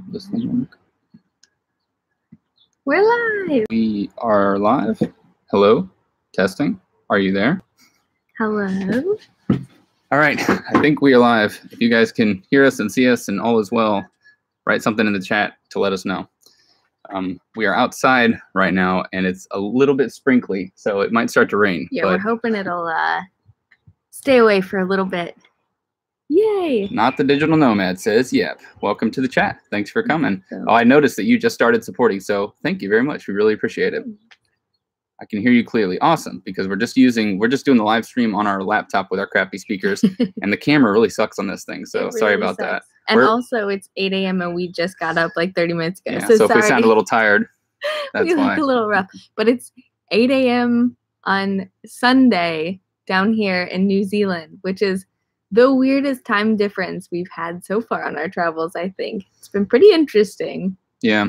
This thing work? We're live. We are live. Hello, testing. Are you there? Hello. All right, I think we are live. If you guys can hear us and see us and all is well, write something in the chat to let us know. We are outside right now and it's a little bit sprinkly, so it might start to rain. Yeah, we're hoping it'll stay away for a little bit. Yay! Not the Digital Nomad says, yep. Welcome to the chat. Thanks for coming. So, Oh, I noticed that you just started supporting, so thank you very much. We really appreciate it. I can hear you clearly. Awesome, because we're just doing the live stream on our laptop with our crappy speakers, and the camera really sucks on this thing, so really sorry about that. And also, it's 8 a.m. and we just got up like 30 minutes ago. Yeah, so if we sound a little tired, that's we why. look a little rough. But it's 8 a.m. on Sunday down here in New Zealand, which is the weirdest time difference we've had so far on our travels, I think. It's been pretty interesting. Yeah.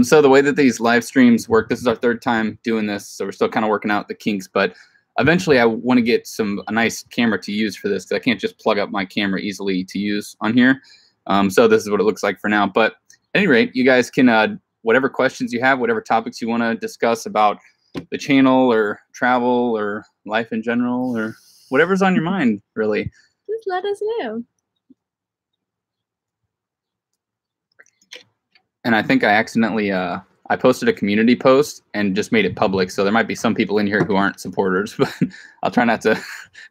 So the way that these live streams work, this is our third time doing this, so we're still kind of working out the kinks, but eventually I want to get a nice camera to use for this, because I can't just plug up my camera easily to use on here. So this is what it looks like for now. But at any rate, you guys can, whatever questions you have, whatever topics you want to discuss about the channel or travel or life in general or whatever's on your mind, really. Just let us know. And I think I accidentally, I posted a community post and just made it public. So there might be some people in here who aren't supporters, but I'll try not to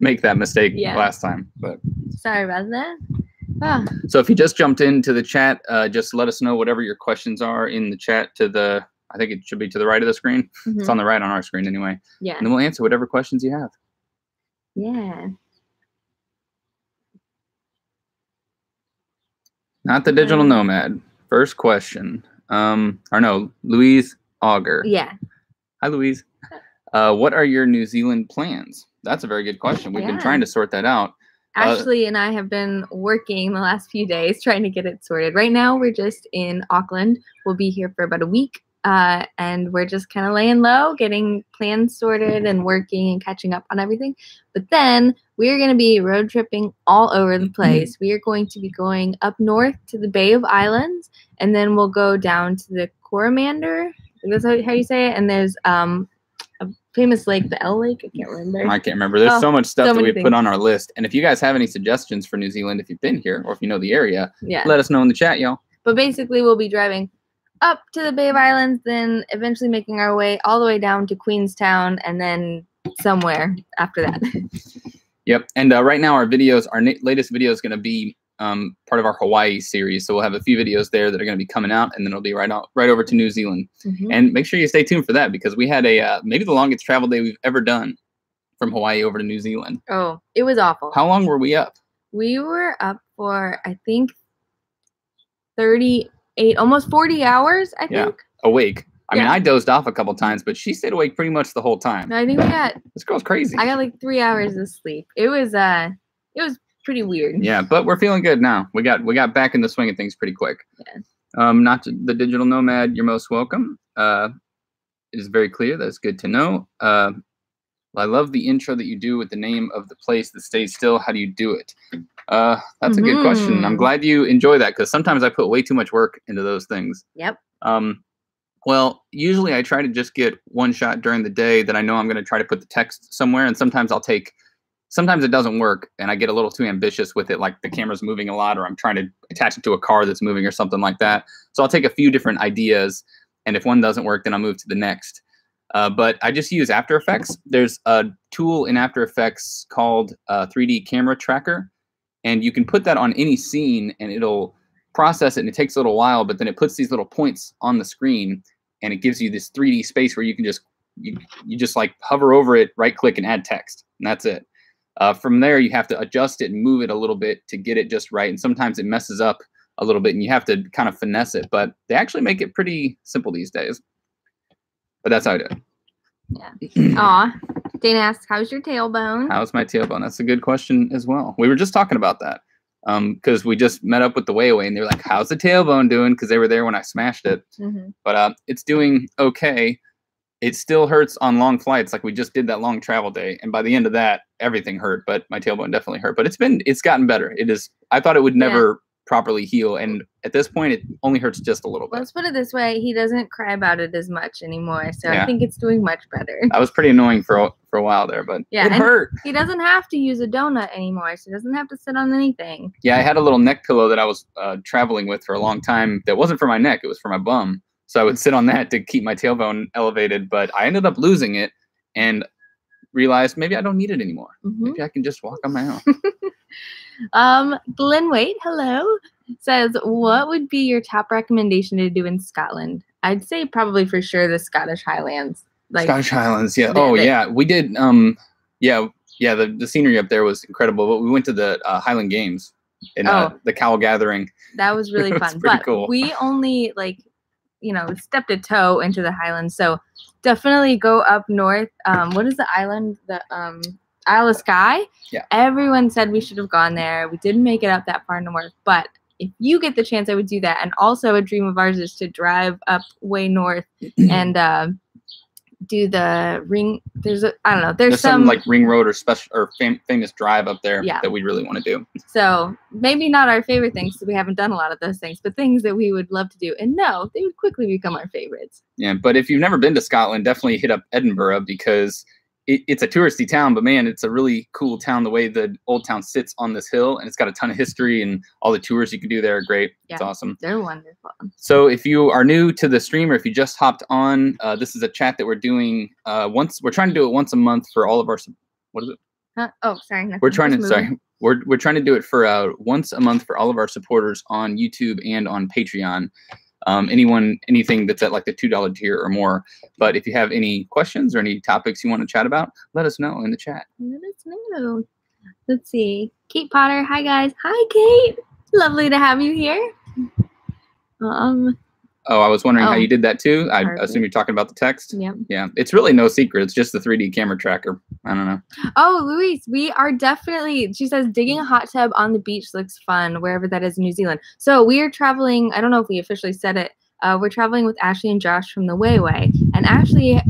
make that mistake last time. But sorry about that. Ah. So if you just jumped into the chat, just let us know whatever your questions are in the chat I think it should be to the right of the screen. Mm-hmm. It's on the right on our screen anyway. Yeah. And then we'll answer whatever questions you have. Yeah. Not the Digital Nomad. First question. Or no, Louise Auger. Yeah. Hi, Louise. What are your New Zealand plans? That's a very good question. We've been trying to sort that out. Ashley and I have been working the last few days trying to get it sorted. Right now, we're just in Auckland. We'll be here for about a week. And we're just kind of laying low, getting plans sorted and working and catching up on everything. But then we're going to be road tripping all over the place. We are going to be going up north to the Bay of Islands, and then we'll go down to the Coromandel. That's how you say it. And there's a famous lake, the L Lake. I can't remember. I can't remember. There's so much stuff that we put on our list. And if you guys have any suggestions for New Zealand, if you've been here or if you know the area, let us know in the chat, y'all. But basically, we'll be driving up to the Bay of Islands, then eventually making our way all the way down to Queenstown, and then somewhere after that. Yep. And right now our latest video is going to be part of our Hawaii series. So we'll have a few videos there that are going to be coming out, and then it'll be right over to New Zealand. Mm-hmm. And make sure you stay tuned for that, because we had maybe the longest travel day we've ever done from Hawaii over to New Zealand. Oh, it was awful. How long were we up? We were up for, I think, 38, almost 40 hours, I think. Yeah, awake. I mean, I dozed off a couple times, but she stayed awake pretty much the whole time. No, I think this girl's crazy. I got like 3 hours of sleep. It was pretty weird. Yeah, but we're feeling good now. We got back in the swing of things pretty quick. Yeah. Not to the Digital Nomad, you're most welcome. It is very clear. That's good to know. I love the intro that you do with the name of the place that stays still. How do you do it? That's a good question. I'm glad you enjoy that, because sometimes I put way too much work into those things. Yep. Well, usually I try to just get one shot during the day that I know I'm going to try to put the text somewhere, and sometimes sometimes it doesn't work, and I get a little too ambitious with it, like the camera's moving a lot, or I'm trying to attach it to a car that's moving or something like that. So I'll take a few different ideas, and if one doesn't work, then I'll move to the next. But I just use After Effects. There's a tool in After Effects called 3D Camera Tracker, and you can put that on any scene, and it'll process it, and it takes a little while, but then it puts these little points on the screen, and it gives you this 3D space where you can just you just like hover over it, right click, and add text, and that's it. From there, you have to adjust it and move it a little bit to get it just right, and sometimes it messes up a little bit, and you have to kind of finesse it, but they actually make it pretty simple these days. But that's how I do it. Yeah. Aw. Dana asks, how's your tailbone? How's my tailbone? That's a good question as well. We were just talking about that. Because we just met up with the Way-Away, and they were like, how's the tailbone doing? Because they were there when I smashed it. Mm-hmm. But it's doing okay. It still hurts on long flights. Like, we just did that long travel day, and by the end of that, everything hurt. But my tailbone definitely hurt. But it's gotten better. I thought it would never properly heal. And at this point, it only hurts just a little bit. Let's put it this way: he doesn't cry about it as much anymore, so Yeah. I think it's doing much better. That was pretty annoying for a while there, but Yeah, it and hurt. He doesn't have to use a donut anymore, so he doesn't have to sit on anything. Yeah, I had a little neck pillow that I was traveling with for a long time. That wasn't for my neck; it was for my bum. So I would sit on that to keep my tailbone elevated. But I ended up losing it and realized maybe I don't need it anymore. Maybe I can just walk on my own. Glenn Waite, hello, says, what would be your top recommendation to do in Scotland? I'd say probably for sure the Scottish Highlands. Scottish Highlands, yeah. Yeah, we did. The scenery up there was incredible. But we went to the Highland Games in the Cowell Gathering. That was really fun. Pretty cool. We only stepped a toe into the Highlands, so definitely go up north. What is the island? The Isle of Skye. Yeah. Everyone said we should have gone there. We didn't make it up that far north, but if you get the chance, I would do that. And also a dream of ours is to drive up way north and do the ring. There's some like ring road or famous drive up there that we really want to do. So maybe not our favorite things, because we haven't done a lot of those things, but things that we would love to do. And no, they would quickly become our favorites. Yeah, but if you've never been to Scotland, definitely hit up Edinburgh, because it's a touristy town, but man, it's a really cool town. The way the old town sits on this hill, and it's got a ton of history, and all the tours you can do there are great. Yeah, it's awesome. They're wonderful. So if you are new to the stream, or if you just hopped on, this is a chat that we're doing we're trying to do it once a month for all of our, what is it? Oh, sorry. We're trying to do it for once a month for all of our supporters on YouTube and on Patreon. Anything that's at like the $2 tier or more. But if you have any questions or any topics you want to chat about, let us know in the chat. Let us know. Let's see. Kate Potter. Hi, guys. Hi, Kate. Lovely to have you here. I was wondering how you did that too. I Perfect. assume you're talking about the text. Yep. Yeah. It's really no secret. It's just the 3D camera tracker. I don't know. Oh, Louise, we are definitely, she says, digging a hot tub on the beach looks fun, wherever that is in New Zealand. So we are traveling, I don't know if we officially said it, we're traveling with Ashley and Josh from the Wayway. And Ashley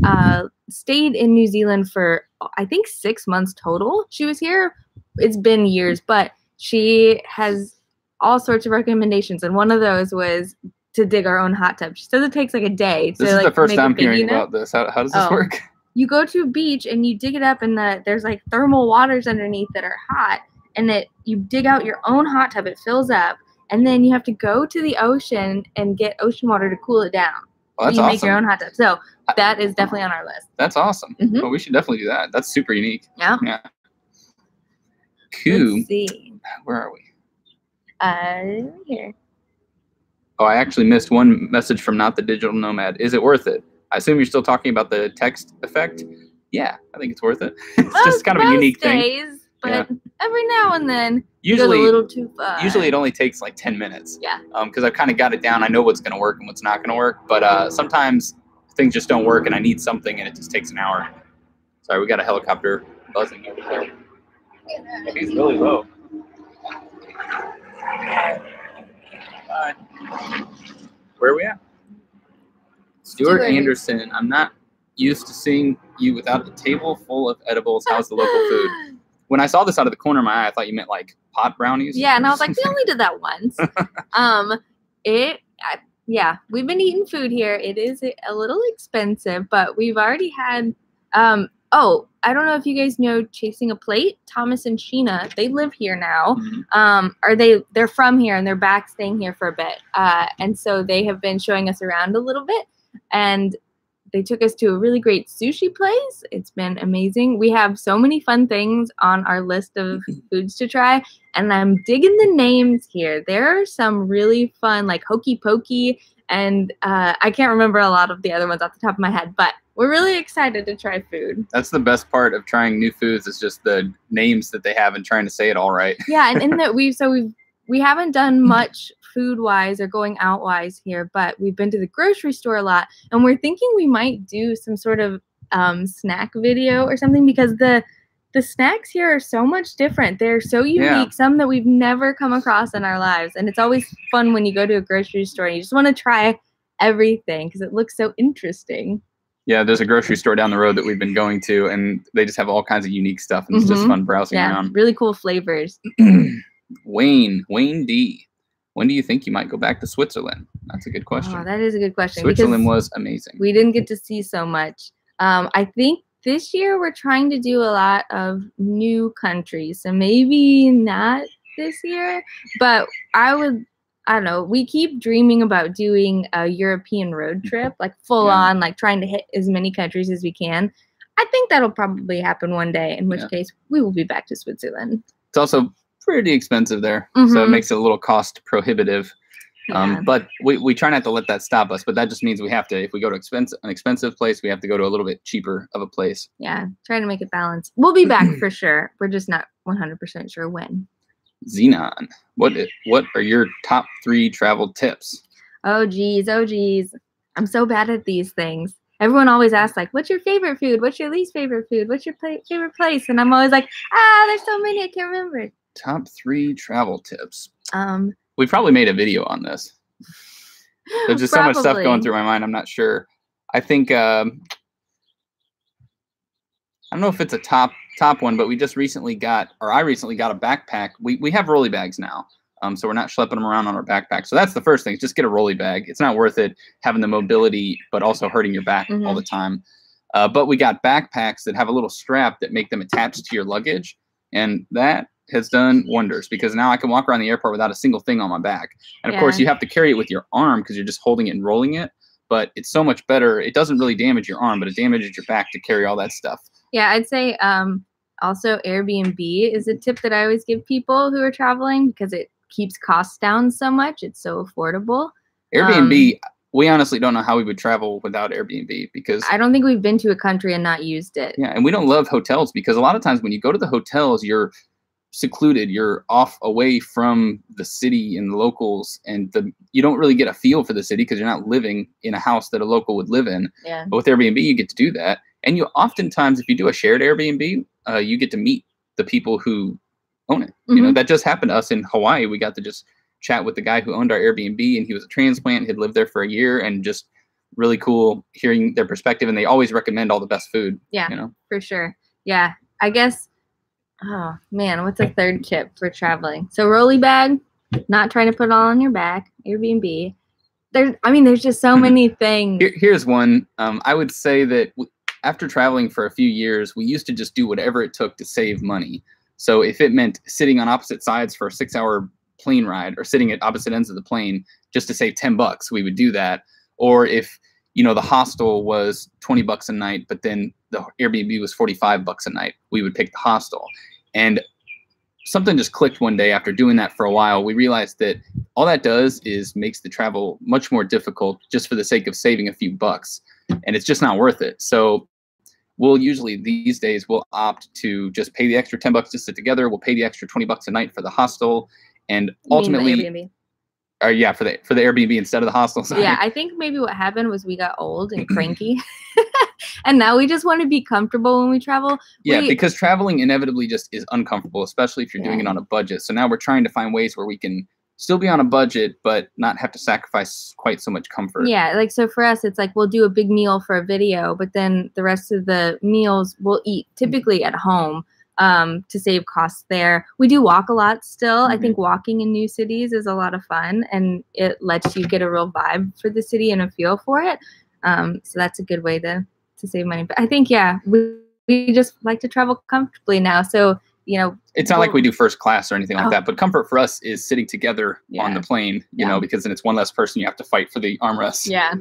stayed in New Zealand for, I think, 6 months total. She was here, it's been years, but she has all sorts of recommendations. And one of those was to dig our own hot tub. She says it takes like a day. This is the first time hearing about this. How does this work? You go to a beach and you dig it up, and there's like thermal waters underneath that are hot, and you dig out your own hot tub. It fills up, and then you have to go to the ocean and get ocean water to cool it down. Well, that's you awesome. Make your own hot tub. So that is definitely on our list. That's awesome. Mm-hmm. Well, we should definitely do that. That's super unique. Yeah. Yeah. Cool. Let's see. Where are we? Here. Oh, I actually missed one message from Not the Digital Nomad. Is it worth it? I assume you're still talking about the text effect. Yeah, I think it's worth it. It's just kind of a unique thing. But every now and then, usually a little too far. Usually it only takes like 10 minutes. Yeah. Because I've kind of got it down. I know what's going to work and what's not going to work. But sometimes things just don't work, and I need something, and it just takes an hour. Sorry, we got a helicopter buzzing over there. He's really low. Where are we at? Stuart Anderson. I'm not used to seeing you without a table full of edibles. How's the local food? When I saw this out of the corner of my eye, I thought you meant like pot brownies. Yeah, and I was like, we only did that once. We've been eating food here. It is a little expensive, but we've already had. I don't know if you guys know Chasing a Plate. Thomas and Sheena, they live here now. Mm-hmm. They're from here, and they're back staying here for a bit. And so they have been showing us around a little bit, and they took us to a really great sushi place. It's been amazing. We have so many fun things on our list of foods to try, and I'm digging the names here. There are some really fun, like Hokey Pokey, and I can't remember a lot of the other ones off the top of my head, but we're really excited to try food. That's the best part of trying new foods, is just the names that they have and trying to say it all right. Yeah, and in that we haven't done much food-wise or going out-wise here, but we've been to the grocery store a lot, and we're thinking we might do some sort of snack video or something, because the snacks here are so much different. They're so unique, some that we've never come across in our lives, and it's always fun when you go to a grocery store and you just want to try everything because it looks so interesting. Yeah, there's a grocery store down the road that we've been going to, and they just have all kinds of unique stuff, and it's just fun browsing around. Really cool flavors. Wayne D. when do you think you might go back to Switzerland? That's a good question. Oh, that is a good question. Switzerland was amazing. We didn't get to see so much. I think this year we're trying to do a lot of new countries, so maybe not this year, but I don't know. We keep dreaming about doing a European road trip, like full on, like trying to hit as many countries as we can. I think that'll probably happen one day, in which case we will be back to Switzerland. It's also pretty expensive there, so it makes it a little cost prohibitive. But we try not to let that stop us. But that just means we have to, if we go to an expensive place, we have to go to a little bit cheaper of a place. Yeah, trying to make it balance. We'll be back for sure. We're just not 100% sure when. Xenon, what are your top 3 travel tips? Oh geez. I'm so bad at these things. Everyone always asks, like, what's your favorite food? What's your least favorite food? What's your favorite place? And I'm always like, there's so many, I can't remember. Top 3 travel tips. We probably made a video on this. There's just so much stuff going through my mind. I'm not sure. I think I don't know if it's a top one, but I recently got a backpack. We have rolly bags now. So we're not schlepping them around on our backpack. So that's the first thing. Just get a rolly bag. It's not worth it having the mobility, but also hurting your back all the time. But we got backpacks that have a little strap that make them attached to your luggage. And that has done wonders because now I can walk around the airport without a single thing on my back. And of course you have to carry it with your arm because you're just holding it and rolling it. But it's so much better. It doesn't really damage your arm, but it damages your back to carry all that stuff. Yeah, I'd say also Airbnb is a tip that I always give people who are traveling because it keeps costs down so much. It's so affordable. Airbnb, we honestly don't know how we would travel without Airbnb because I don't think we've been to a country and not used it. Yeah, and we don't love hotels because a lot of times when you go to the hotels, you're secluded, you're off away from the city and the locals, and you don't really get a feel for the city because you're not living in a house that a local would live in. Yeah. But with Airbnb, you get to do that. And you oftentimes, if you do a shared Airbnb, you get to meet the people who own it. You know, that just happened to us in Hawaii. We got to just chat with the guy who owned our Airbnb, and he was a transplant. He'd lived there for a year, and just really cool hearing their perspective. And they always recommend all the best food. Yeah, you know? For sure. Yeah, I guess. Oh man, what's a third tip for traveling? So rolly bag, not trying to put it all on your back. Airbnb. There's just so many things. Here's one. I would say that after traveling for a few years, we used to just do whatever it took to save money. So if it meant sitting on opposite sides for a 6-hour plane ride or sitting at opposite ends of the plane just to save $10, we would do that. Or if, the hostel was $20 a night, but then the Airbnb was $45 a night, we would pick the hostel. And something just clicked one day after doing that for a while. We realized that all that does is makes the travel much more difficult just for the sake of saving a few bucks. And it's just not worth it. So we'll usually these days we'll opt to just pay the extra $10 to sit together. We'll pay the extra $20 a night for the hostel, and ultimately, Airbnb. For the Airbnb instead of the hostel. Sorry. Yeah, I think maybe what happened was we got old and cranky, and now we just want to be comfortable when we travel. Yeah, because traveling inevitably just is uncomfortable, especially if you're doing it on a budget. So now we're trying to find ways where we can still be on a budget, but not have to sacrifice quite so much comfort. Yeah, like so for us, it's like we'll do a big meal for a video, but then the rest of the meals we'll eat typically at home to save costs there. We do walk a lot still. I think walking in new cities is a lot of fun, and it lets you get a real vibe for the city and a feel for it. So that's a good way to save money. But I think, we just like to travel comfortably now. So, it's not like we do first class or anything like that, but comfort for us is sitting together on the plane, because then it's one less person you have to fight for the armrest. Yeah.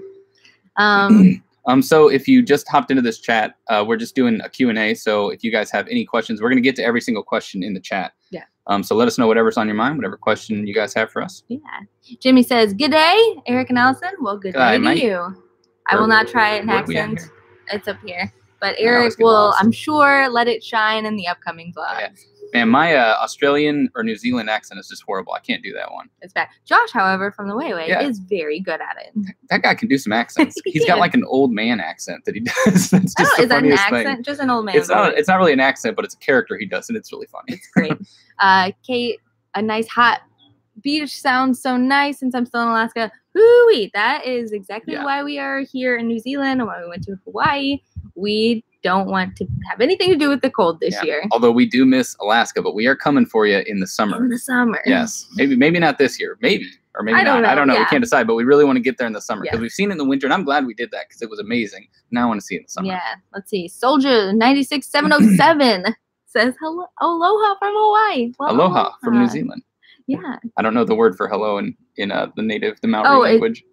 So if you just hopped into this chat, we're just doing a Q&A. So if you guys have any questions, we're going to get to every single question in the chat. Yeah. So let us know whatever's on your mind, whatever question you guys have for us. Yeah. Jimmy says, good day, Eric and Allison. Well, good day to you. I will not try an accent. It's up here. But Eric will, I'm sure, let it shine in the upcoming vlogs. Yeah. Man, my Australian or New Zealand accent is just horrible. I can't do that one. It's bad. Josh, however, from the Way is very good at it. That guy can do some accents. He's got like an old man accent that he does. That's just is that an accent? Thing. Just an old man. It's not really an accent, but it's a character he does, and it's really funny. It's great. Kate, a nice hot beach sounds so nice since I'm still in Alaska. Hoo-wee. That is exactly why we are here in New Zealand and why we went to Hawaii. we don't want to have anything to do with the cold this year. Although we do miss Alaska, but we are coming for you in the summer. In the summer. Yes. Maybe not this year. Maybe. Or maybe not. I don't know. We can't decide, but we really want to get there in the summer because we've seen it in the winter, and I'm glad we did that because it was amazing. Now I want to see it in the summer. Yeah. Let's see. Soldier 96707 says hello, aloha from Hawaii. Well, aloha from New Zealand. Yeah. I don't know the word for hello in the Maori language.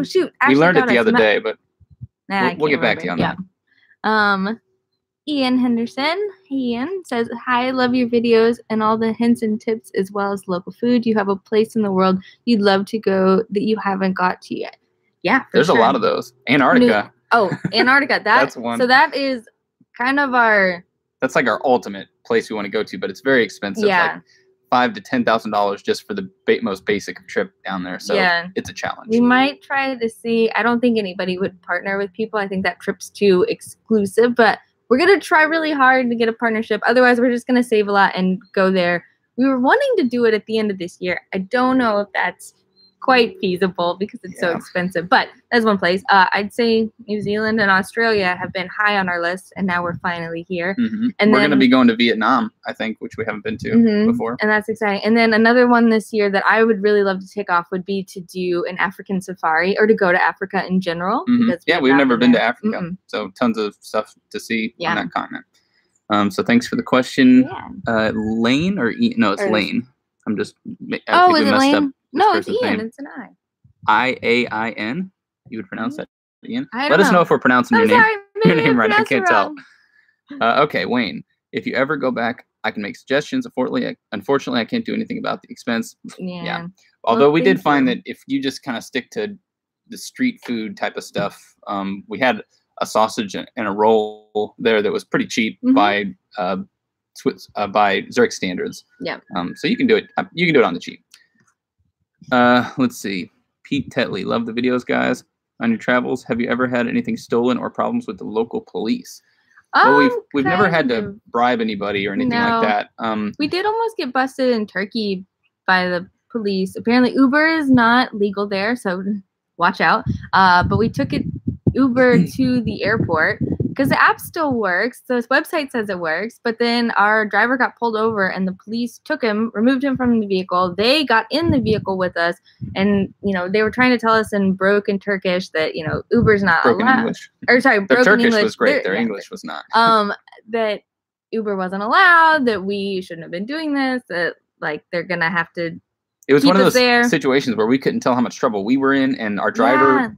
Shoot. We learned it the other day, but we'll get back to you on that. Ian Henderson, Ian says, "Hi, I love your videos and all the hints and tips as well as local food. You have a place in the world you'd love to go that you haven't got to yet." Yeah, there's a lot of those. Antarctica. Antarctica. That's one. So that is kind of that's like our ultimate place we want to go to, but it's very expensive. Yeah. Like $5,000 to $10,000 just for the most basic trip down there. So it's a challenge. We might try to see. I don't think anybody would partner with people. I think that trip's too exclusive, but we're going to try really hard to get a partnership. Otherwise, we're just going to save a lot and go there. We were wanting to do it at the end of this year. I don't know if that's quite feasible because it's so expensive. But that's one place. I'd say New Zealand and Australia have been high on our list, and now we're finally here. Mm-hmm. And we're going to be going to Vietnam, I think, which we haven't been to before. And that's exciting. And then another one this year that I would really love to take off would be to do an African safari or to go to Africa in general. Because we've never been to Africa. So tons of stuff to see on that continent. So thanks for the question. Yeah. Lane or no, it's Lane. I'm just. I think we messed up. No, it's Ian. Name. It's an I. Ian. You would pronounce that, Ian? Let us know if we're pronouncing your name right. I can't tell. Okay, Wayne. If you ever go back, I can make suggestions. Unfortunately, I can't do anything about the expense. Yeah. Although we did find that if you just kind of stick to the street food type of stuff, we had a sausage and a roll there that was pretty cheap by Zurich standards. Yeah. So you can do it. You can do it on the cheap. Let's see. Pete Tetley, love the videos, guys. On your travels, have you ever had anything stolen or problems with the local police? Well, we've never had to bribe anybody or anything like that. We did almost get busted in Turkey by the police. Apparently, Uber is not legal there, so watch out. But we took Uber to the airport because the app still works. The website says it works, but then our driver got pulled over and the police took him, removed him from the vehicle. They got in the vehicle with us, and they were trying to tell us in broken Turkish that Uber's not broken allowed. English. Or sorry, their broken Turkish English was great. Their English was not. That Uber wasn't allowed. That we shouldn't have been doing this. That they're gonna have to. It was one of those situations where we couldn't tell how much trouble we were in, and our driver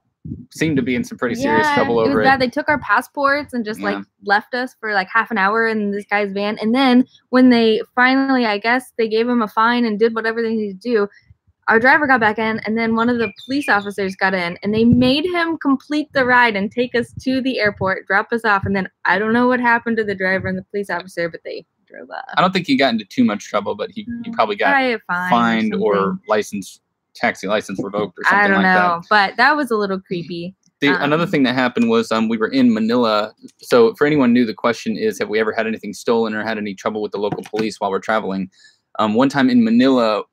seemed to be in some pretty serious trouble over it. It was bad. They took our passports and just left us for half an hour in this guy's van. And then when they finally, I guess, they gave him a fine and did whatever they needed to do, our driver got back in, and then one of the police officers got in, and they made him complete the ride and take us to the airport, drop us off, and then I don't know what happened to the driver and the police officer, but they drove off. I don't think he got into too much trouble, but he probably got fined or taxi license revoked or something like that. I don't know, but that was a little creepy. Another thing that happened was we were in Manila. So for anyone new, the question is, have we ever had anything stolen or had any trouble with the local police while we're traveling? One time in Manila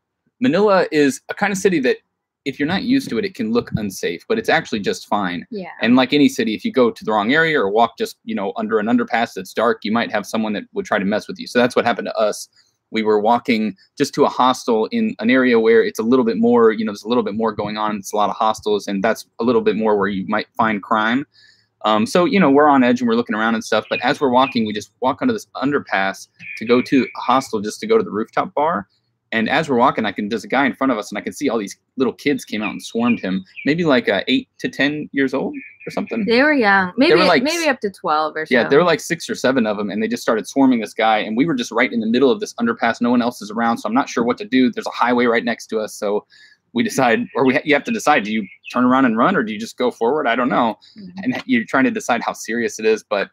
is a kind of city that if you're not used to it, it can look unsafe, but it's actually just fine. Yeah. And like any city, if you go to the wrong area or walk just, under an underpass that's dark, you might have someone that would try to mess with you. So that's what happened to us. We were walking just to a hostel in an area where it's a little bit more, there's a little bit more going on. It's a lot of hostels, and that's a little bit more where you might find crime. So, we're on edge and we're looking around and stuff. But as we're walking, we just walk under this underpass to go to a hostel just to go to the rooftop bar. And as we're walking, there's a guy in front of us, and I can see all these little kids came out and swarmed him, maybe 8 to 10 years old or something. They were young, maybe up to 12 or so. Yeah, there were 6 or 7 of them, and they just started swarming this guy. And we were just right in the middle of this underpass. No one else is around, so I'm not sure what to do. There's a highway right next to us, so we decide, you have to decide, do you turn around and run, or do you just go forward? I don't know. Mm-hmm. And you're trying to decide how serious it is, but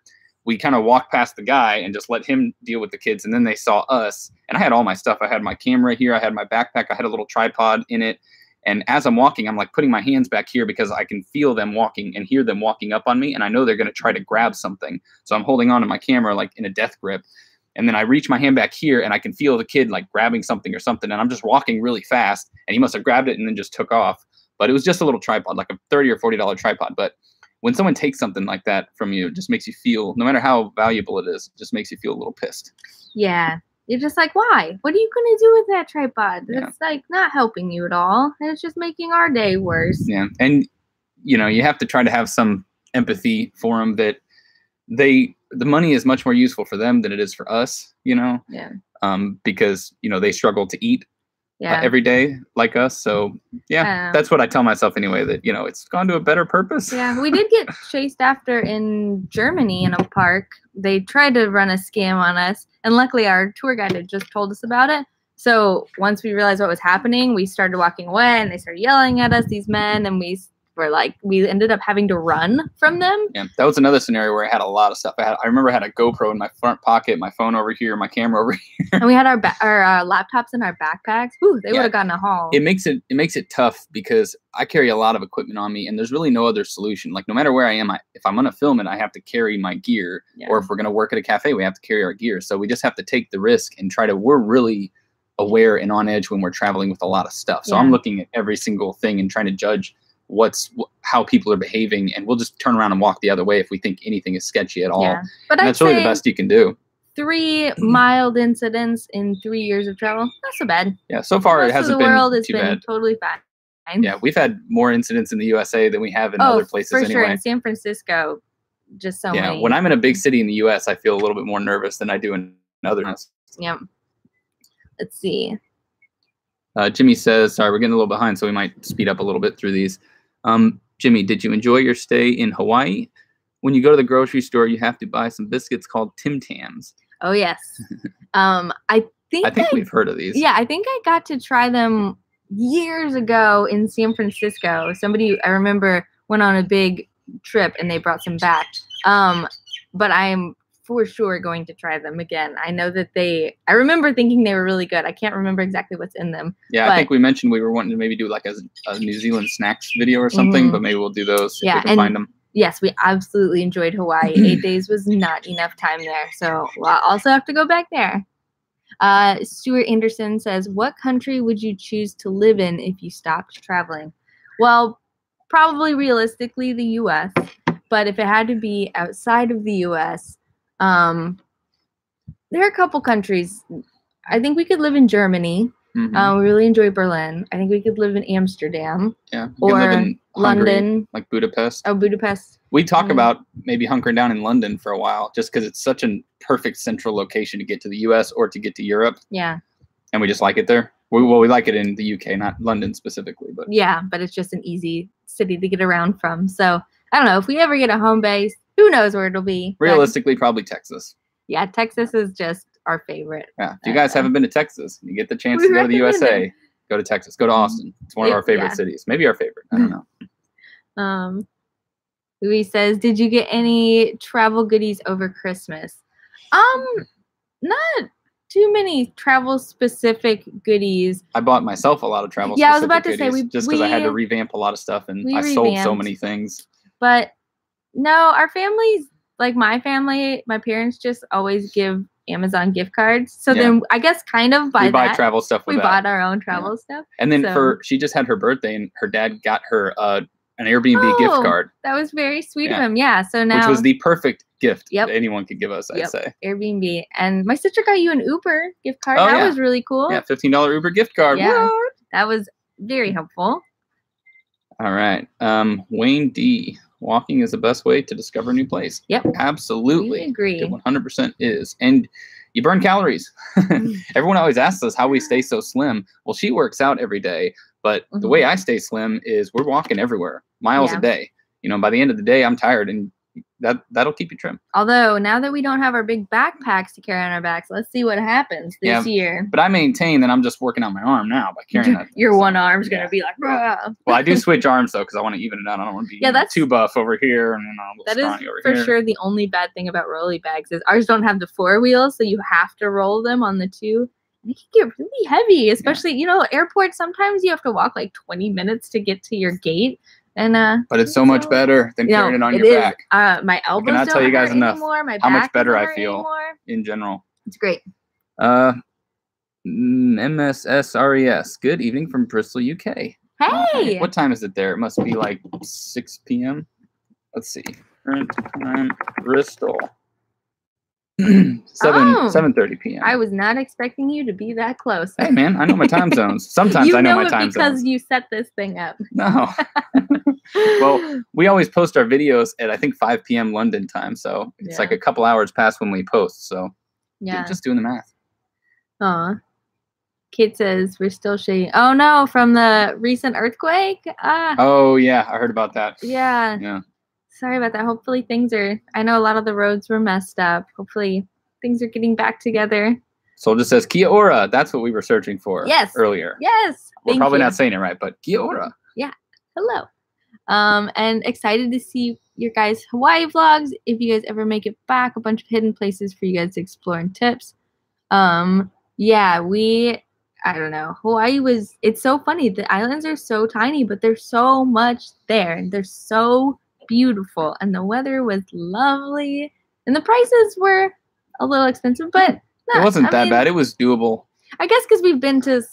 we kind of walked past the guy and just let him deal with the kids. And then they saw us, and I had all my stuff. I had my camera here. I had my backpack. I had a little tripod in it. And as I'm walking, I'm putting my hands back here because I can feel them walking and hear them walking up on me. And I know they're going to try to grab something. So I'm holding on to my camera in a death grip. And then I reach my hand back here and I can feel the kid grabbing something or something. And I'm just walking really fast, and he must have grabbed it and then just took off. But it was just a little tripod, like a $30 or $40 tripod. But when someone takes something like that from you, it just makes you feel, no matter how valuable it is, it just makes you feel a little pissed. Yeah. You're just like, why? What are you going to do with that tripod? Yeah. It's like not helping you at all. And it's just making our day worse. Yeah. And, you know, you have to try to have some empathy for them that the money is much more useful for them than it is for us, you know? Yeah. Because, you know, they struggle to eat Yeah. every day like us. So, yeah, that's what I tell myself anyway, that, you know, it's gone to a better purpose. Yeah, we did get chased after in Germany in a park. They tried to run a scam on us, and luckily our tour guide had just told us about it. So once we realized what was happening, we started walking away, and they started yelling at us, these men, and we were like, we ended up having to run from them. Yeah, that was another scenario where I had a lot of stuff. I remember I had a GoPro in my front pocket, my phone over here, my camera over here. And we had our laptops in our backpacks. Ooh, they would have gotten a haul. It makes it tough because I carry a lot of equipment on me, and there's really no other solution. Like, no matter where I am, if I'm going to film it, I have to carry my gear. Yeah. Or if we're going to work at a cafe, we have to carry our gear. So we just have to take the risk and we're really aware and on edge when we're traveling with a lot of stuff. So I'm looking at every single thing and trying to judge how people are behaving, and we'll just turn around and walk the other way if we think anything is sketchy at all. Yeah. But that's really the best you can do. 3 mild incidents in 3 years of travel, not so bad. Yeah, so far it hasn't been too bad. The world has been totally fine. Yeah, we've had more incidents in the USA than we have in other places for anyway. Sure. In San Francisco, just so many. Yeah, when I'm in a big city in the US, I feel a little bit more nervous than I do in others. Yep. Let's see. Jimmy says, sorry, we're getting a little behind, so we might speed up a little bit through these. Jimmy, did you enjoy your stay in Hawaii? When you go to the grocery store, you have to buy some biscuits called Tim Tams. Oh, yes. I think we've heard of these. Yeah, I think I got to try them years ago in San Francisco. Somebody, I remember, went on a big trip and they brought some back. But I'm for sure going to try them again. I know that I remember thinking they were really good. I can't remember exactly what's in them. Yeah, I think we mentioned we were wanting to maybe do like a New Zealand snacks video or something, but maybe we'll do those if we can find them. Yes, we absolutely enjoyed Hawaii. 8 days was not enough time there, so we'll also have to go back there. Stuart Anderson says, what country would you choose to live in if you stopped traveling? Well, probably realistically the U.S., but if it had to be outside of the U.S., there are a couple countries. I think we could live in Germany. Mm-hmm. We really enjoy Berlin. I think we could live in Amsterdam. Yeah. Or live in Hungary, London. like Budapest. Oh, Budapest. We talk about maybe hunkering down in London for a while just because it's such a perfect central location to get to the U.S. or to get to Europe. Yeah. And we just like it there. We like it in the U.K., not London specifically. But yeah, but it's just an easy city to get around from. So I don't know. If we ever get a home base, who knows where it'll be. Realistically, probably Texas. Yeah, Texas is just our favorite. Yeah. If you guys haven't been to Texas, you get the chance to go to the USA, go to Texas, go to Austin. It's one of our favorite cities. Maybe our favorite. I don't know. Louis says, did you get any travel goodies over Christmas? Not too many travel specific goodies. I bought myself a lot of travel I was about to say just because I had to revamp a lot of stuff and I sold so many things. But no, our families, like my family, my parents just always give Amazon gift cards. So then I guess kind of by buy travel stuff with we bought our own travel stuff. And then she just had her birthday and her dad got her an Airbnb gift card. That was very sweet of him. Yeah. So now, which was the perfect gift that anyone could give us, I'd say. Airbnb. And my sister got you an Uber gift card. That was really cool. Yeah, $15 Uber gift card. Yeah. What? That was very helpful. All right. Wayne D. Walking is the best way to discover a new place. Yep. Absolutely. We agree. It 100% is. And you burn calories. Everyone always asks us how we stay so slim. Well, she works out every day, but the way I stay slim is we're walking everywhere, miles a day. You know, by the end of the day, I'm tired, and that'll keep you trim. Although now that we don't have our big backpacks to carry on our backs, let's see what happens this year. But I maintain that I'm just working on my arm now by carrying that. Your one arm's gonna be like, bruh. Well, I do switch arms though because I want to even it out. I don't want to be too buff over here and then scrawny over here. For sure the only bad thing about rolly bags is ours don't have the 4 wheels, so you have to roll them on the 2. They can get really heavy, especially airports. Sometimes you have to walk like 20 minutes to get to your gate. And but it's so much better than carrying it on your back. My elbows don't tell you guys enough my how much better I feel anymore. In general. It's great. MSSRES. Good evening from Bristol, UK. Hey. What time is it there? It must be like 6 p.m. Let's see. Current time, Bristol. 7:30 p.m. I was not expecting you to be that close. Hey, man, I know my time zones. Sometimes I know my time zones. Because you set this thing up. No. Well, we always post our videos at, I think, 5 p.m. London time. So it's like a couple hours past when we post. So just doing the math. Aw. Kate says we're still shaking. Oh, no, from the recent earthquake? Oh, yeah, I heard about that. Yeah. Sorry about that. Hopefully things are, I know a lot of the roads were messed up. Hopefully things are getting back together. Soldier says Kia ora. That's what we were searching for earlier. Yes. We're probably not saying it right, but Kia ora. Yeah. Hello. And excited to see your guys' Hawaii vlogs. If you guys ever make it back, a bunch of hidden places for you guys to explore and tips. I don't know. Hawaii it's so funny. The islands are so tiny, but there's so much there. They're so beautiful, and the weather was lovely, and the prices were a little expensive, but it wasn't that bad. It was doable. I guess because we've been to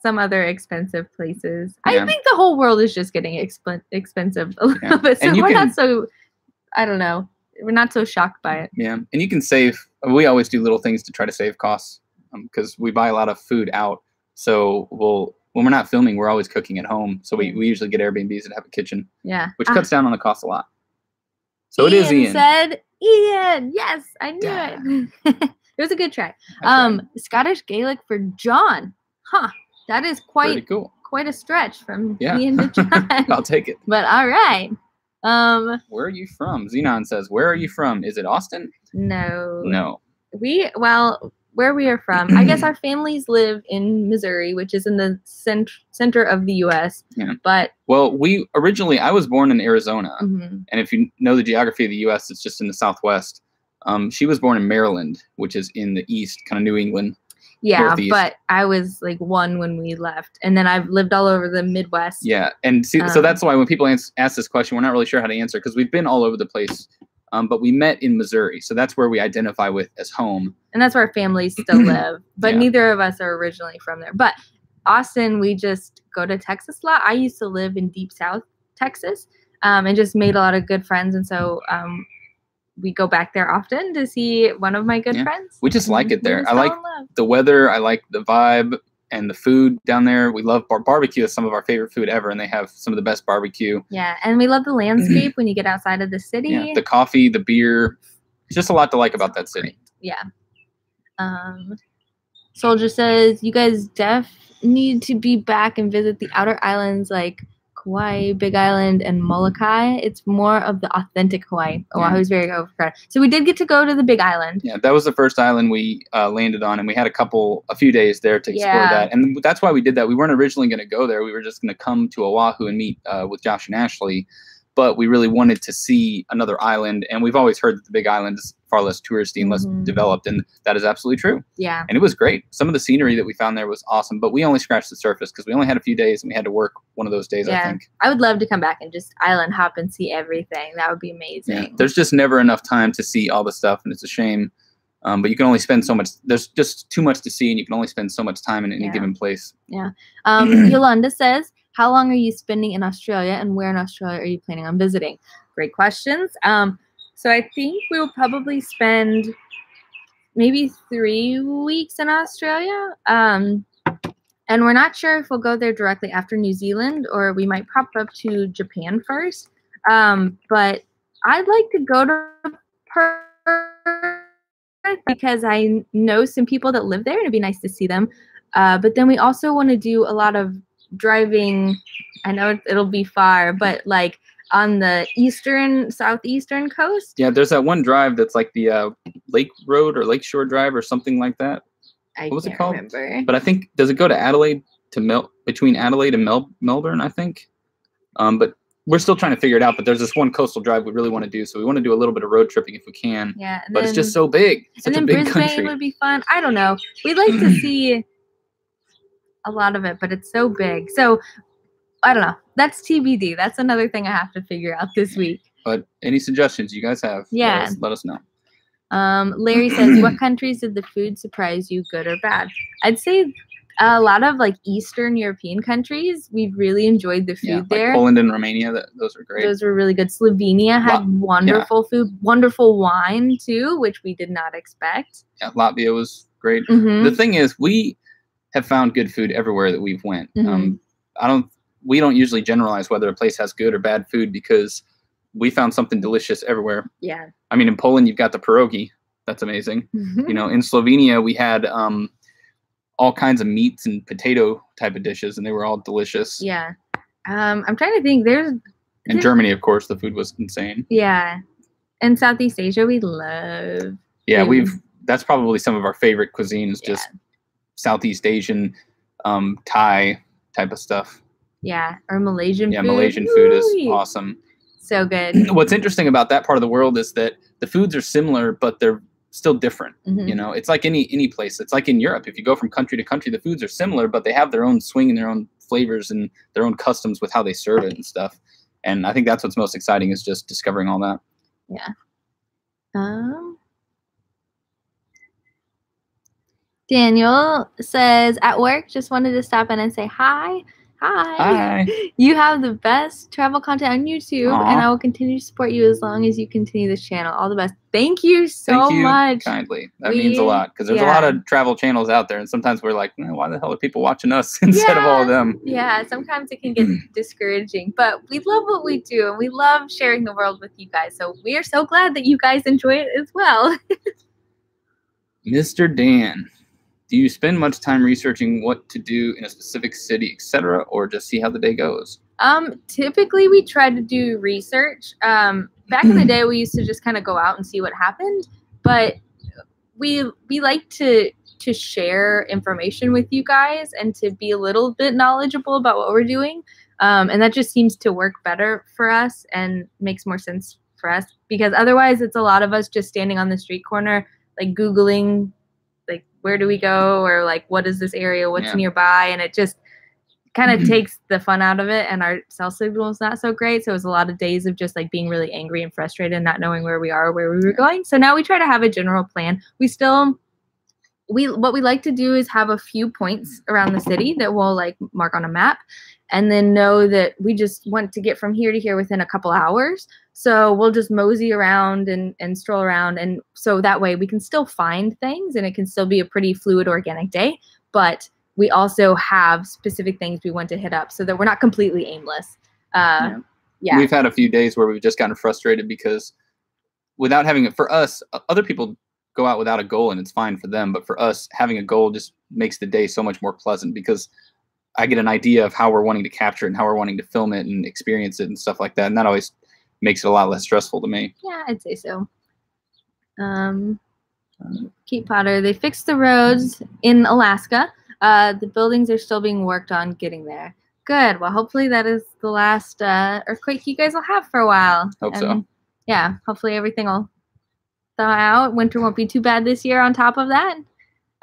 some other expensive places. I think the whole world is just getting expensive a little bit, so we're not so, I don't know, we're not so shocked by it. Yeah, and you can save. We always do little things to try to save costs because we buy a lot of food out, so when we're not filming, we're always cooking at home. So we usually get Airbnbs that have a kitchen. Yeah. Which cuts down on the cost a lot. So it is Ian. Said Ian. Yes, I knew it. It was a good try. Scottish Gaelic for John. Huh. That is quite cool. Quite a stretch from Ian to John. I'll take it. But all right. Where are you from? Xenon says, where are you from? Is it Austin? No. Where we are from, I guess our families live in Missouri, which is in the center of the U.S. Yeah. But I was born in Arizona, and if you know the geography of the U.S., it's just in the Southwest. She was born in Maryland, which is in the East, kind of New England. Yeah, Northeast. But I was like 1 when we left, and then I've lived all over the Midwest. Yeah, and so that's why when people ask this question, we're not really sure how to answer because we've been all over the place. But we met in Missouri, so that's where we identify with as home. And that's where our families still live. But neither of us are originally from there. But Austin, we just go to Texas a lot. I used to live in Deep South Texas and just made a lot of good friends. And so we go back there often to see one of my good friends. We just like it there. I like the weather. I like the vibe. And the food down there, we love barbecue is some of our favorite food ever, and they have some of the best barbecue. Yeah, and we love the landscape when you get outside of the city. Yeah, the coffee, the beer. It's just a lot to like about that city. Yeah. Soldier says, you guys need to be back and visit the outer islands like Kauai, Big Island, and Molokai. It's more of the authentic Hawaii. Oahu's very overcrowded. So we did get to go to the Big Island. Yeah, that was the first island we landed on, and we had a few days there to explore that. And that's why we did that. We weren't originally going to go there. We were just going to come to Oahu and meet with Josh and Ashley. But we really wanted to see another island, and we've always heard that the Big Island is far less touristy and less developed, and that is absolutely true. Yeah. And it was great. Some of the scenery that we found there was awesome, but we only scratched the surface because we only had a few days, and we had to work one of those days, I think. I would love to come back and just island hop and see everything. That would be amazing. Yeah. There's just never enough time to see all the stuff, and it's a shame. But you can only spend so much. There's just too much to see, and you can only spend so much time in any given place. Yeah. Yolanda says, how long are you spending in Australia, and where in Australia are you planning on visiting? Great questions. So I think we will probably spend maybe 3 weeks in Australia. And we're not sure if we'll go there directly after New Zealand, or we might pop up to Japan first. But I'd like to go to Perth because I know some people that live there, and it'd be nice to see them. But then we also want to do a lot of driving. I know it'll be far, but like on the southeastern coast. Yeah, there's that one drive that's like the Lake Road or Lakeshore Drive or something like that. What was it called? Remember. But I think, does it go to Adelaide between Adelaide and Melbourne, I think? But we're still trying to figure it out. But there's this one coastal drive we really want to do, so we want to do a little bit of road tripping if we can. Yeah, but it's just so big. And then Brisbane would be fun. I don't know. We'd like to see a lot of it, but it's so big. So I don't know. That's TBD. That's another thing I have to figure out this week. But any suggestions you guys have, let us know. Larry says, what countries did the food surprise you, good or bad? I'd say A lot of like Eastern European countries, we've really enjoyed the food Like there. Poland and Romania, those are great. Those were really good. Slovenia had wonderful food, wonderful wine too, which we did not expect. Yeah, Latvia was great. Mhm. The thing is, we have found good food everywhere that we've went. Mhm. We don't usually generalize whether a place has good or bad food because we found something delicious everywhere. Yeah. I mean, in Poland, you've got the pierogi. That's amazing. You know, in Slovenia, we had all kinds of meats and potato type of dishes, and they were all delicious. Yeah. I'm trying to think. In Germany, of course, the food was insane. Yeah. In Southeast Asia, we love. Yeah, food. that's probably some of our favorite cuisines, just Southeast Asian, Thai type of stuff. Yeah, or Malaysian food. Yeah, Malaysian food is awesome. So good. What's interesting about that part of the world is that the foods are similar, but they're still different. You know, it's like any place. It's like in Europe. If you go from country to country, the foods are similar, but they have their own swing and their own flavors and their own customs with how they serve it and stuff. And I think that's what's most exciting is just discovering all that. Yeah. Daniel says, at work, just wanted to stop in and say hi. Hi. You have the best travel content on YouTube, Aww. and I will continue to support you as long as you continue this channel. All the best. Thank you so much. Kindly. That means a lot because there's a lot of travel channels out there, and sometimes we're like, why the hell are people watching us instead of all of them? Yeah, sometimes it can get discouraging, but we love what we do, and we love sharing the world with you guys. So we are so glad that you guys enjoy it as well. Mr. Dan. Do you spend much time researching what to do in a specific city, etc., or just see how the day goes? Typically we try to do research. Back in the day, we used to just kind of go out and see what happened, but we like to share information with you guys and to be a little bit knowledgeable about what we're doing. And that just seems to work better for us and makes more sense for us because otherwise it's a lot of us just standing on the street corner, like Googling, like, where do we go? Or like, what is this area? What's nearby? And it just kind of takes the fun out of it. And our cell signal is not so great. So it was a lot of days of just like being really angry and frustrated and not knowing where we are or where we were going. So now we try to have a general plan. What we like to do is have a few points around the city that we'll like mark on a map and then know that we just want to get from here to here within a couple hours. So we'll just mosey around and stroll around. And so that way we can still find things and it can still be a pretty fluid, organic day. But we also have specific things we want to hit up so that we're not completely aimless. We've had a few days where we've just gotten frustrated because without having it, for us, other people go out without a goal and it's fine for them. But for us, having a goal just makes the day so much more pleasant because I get an idea of how we're wanting to capture it and how we're wanting to film it and experience it and stuff like that. And that always makes it a lot less stressful to me. Yeah, I'd say so. Cape Potter, they fixed the roads in Alaska. The buildings are still being worked on getting there. Good. Well, hopefully that is the last earthquake you guys will have for a while. Hope so. Yeah, hopefully everything will thaw out. Winter won't be too bad this year on top of that.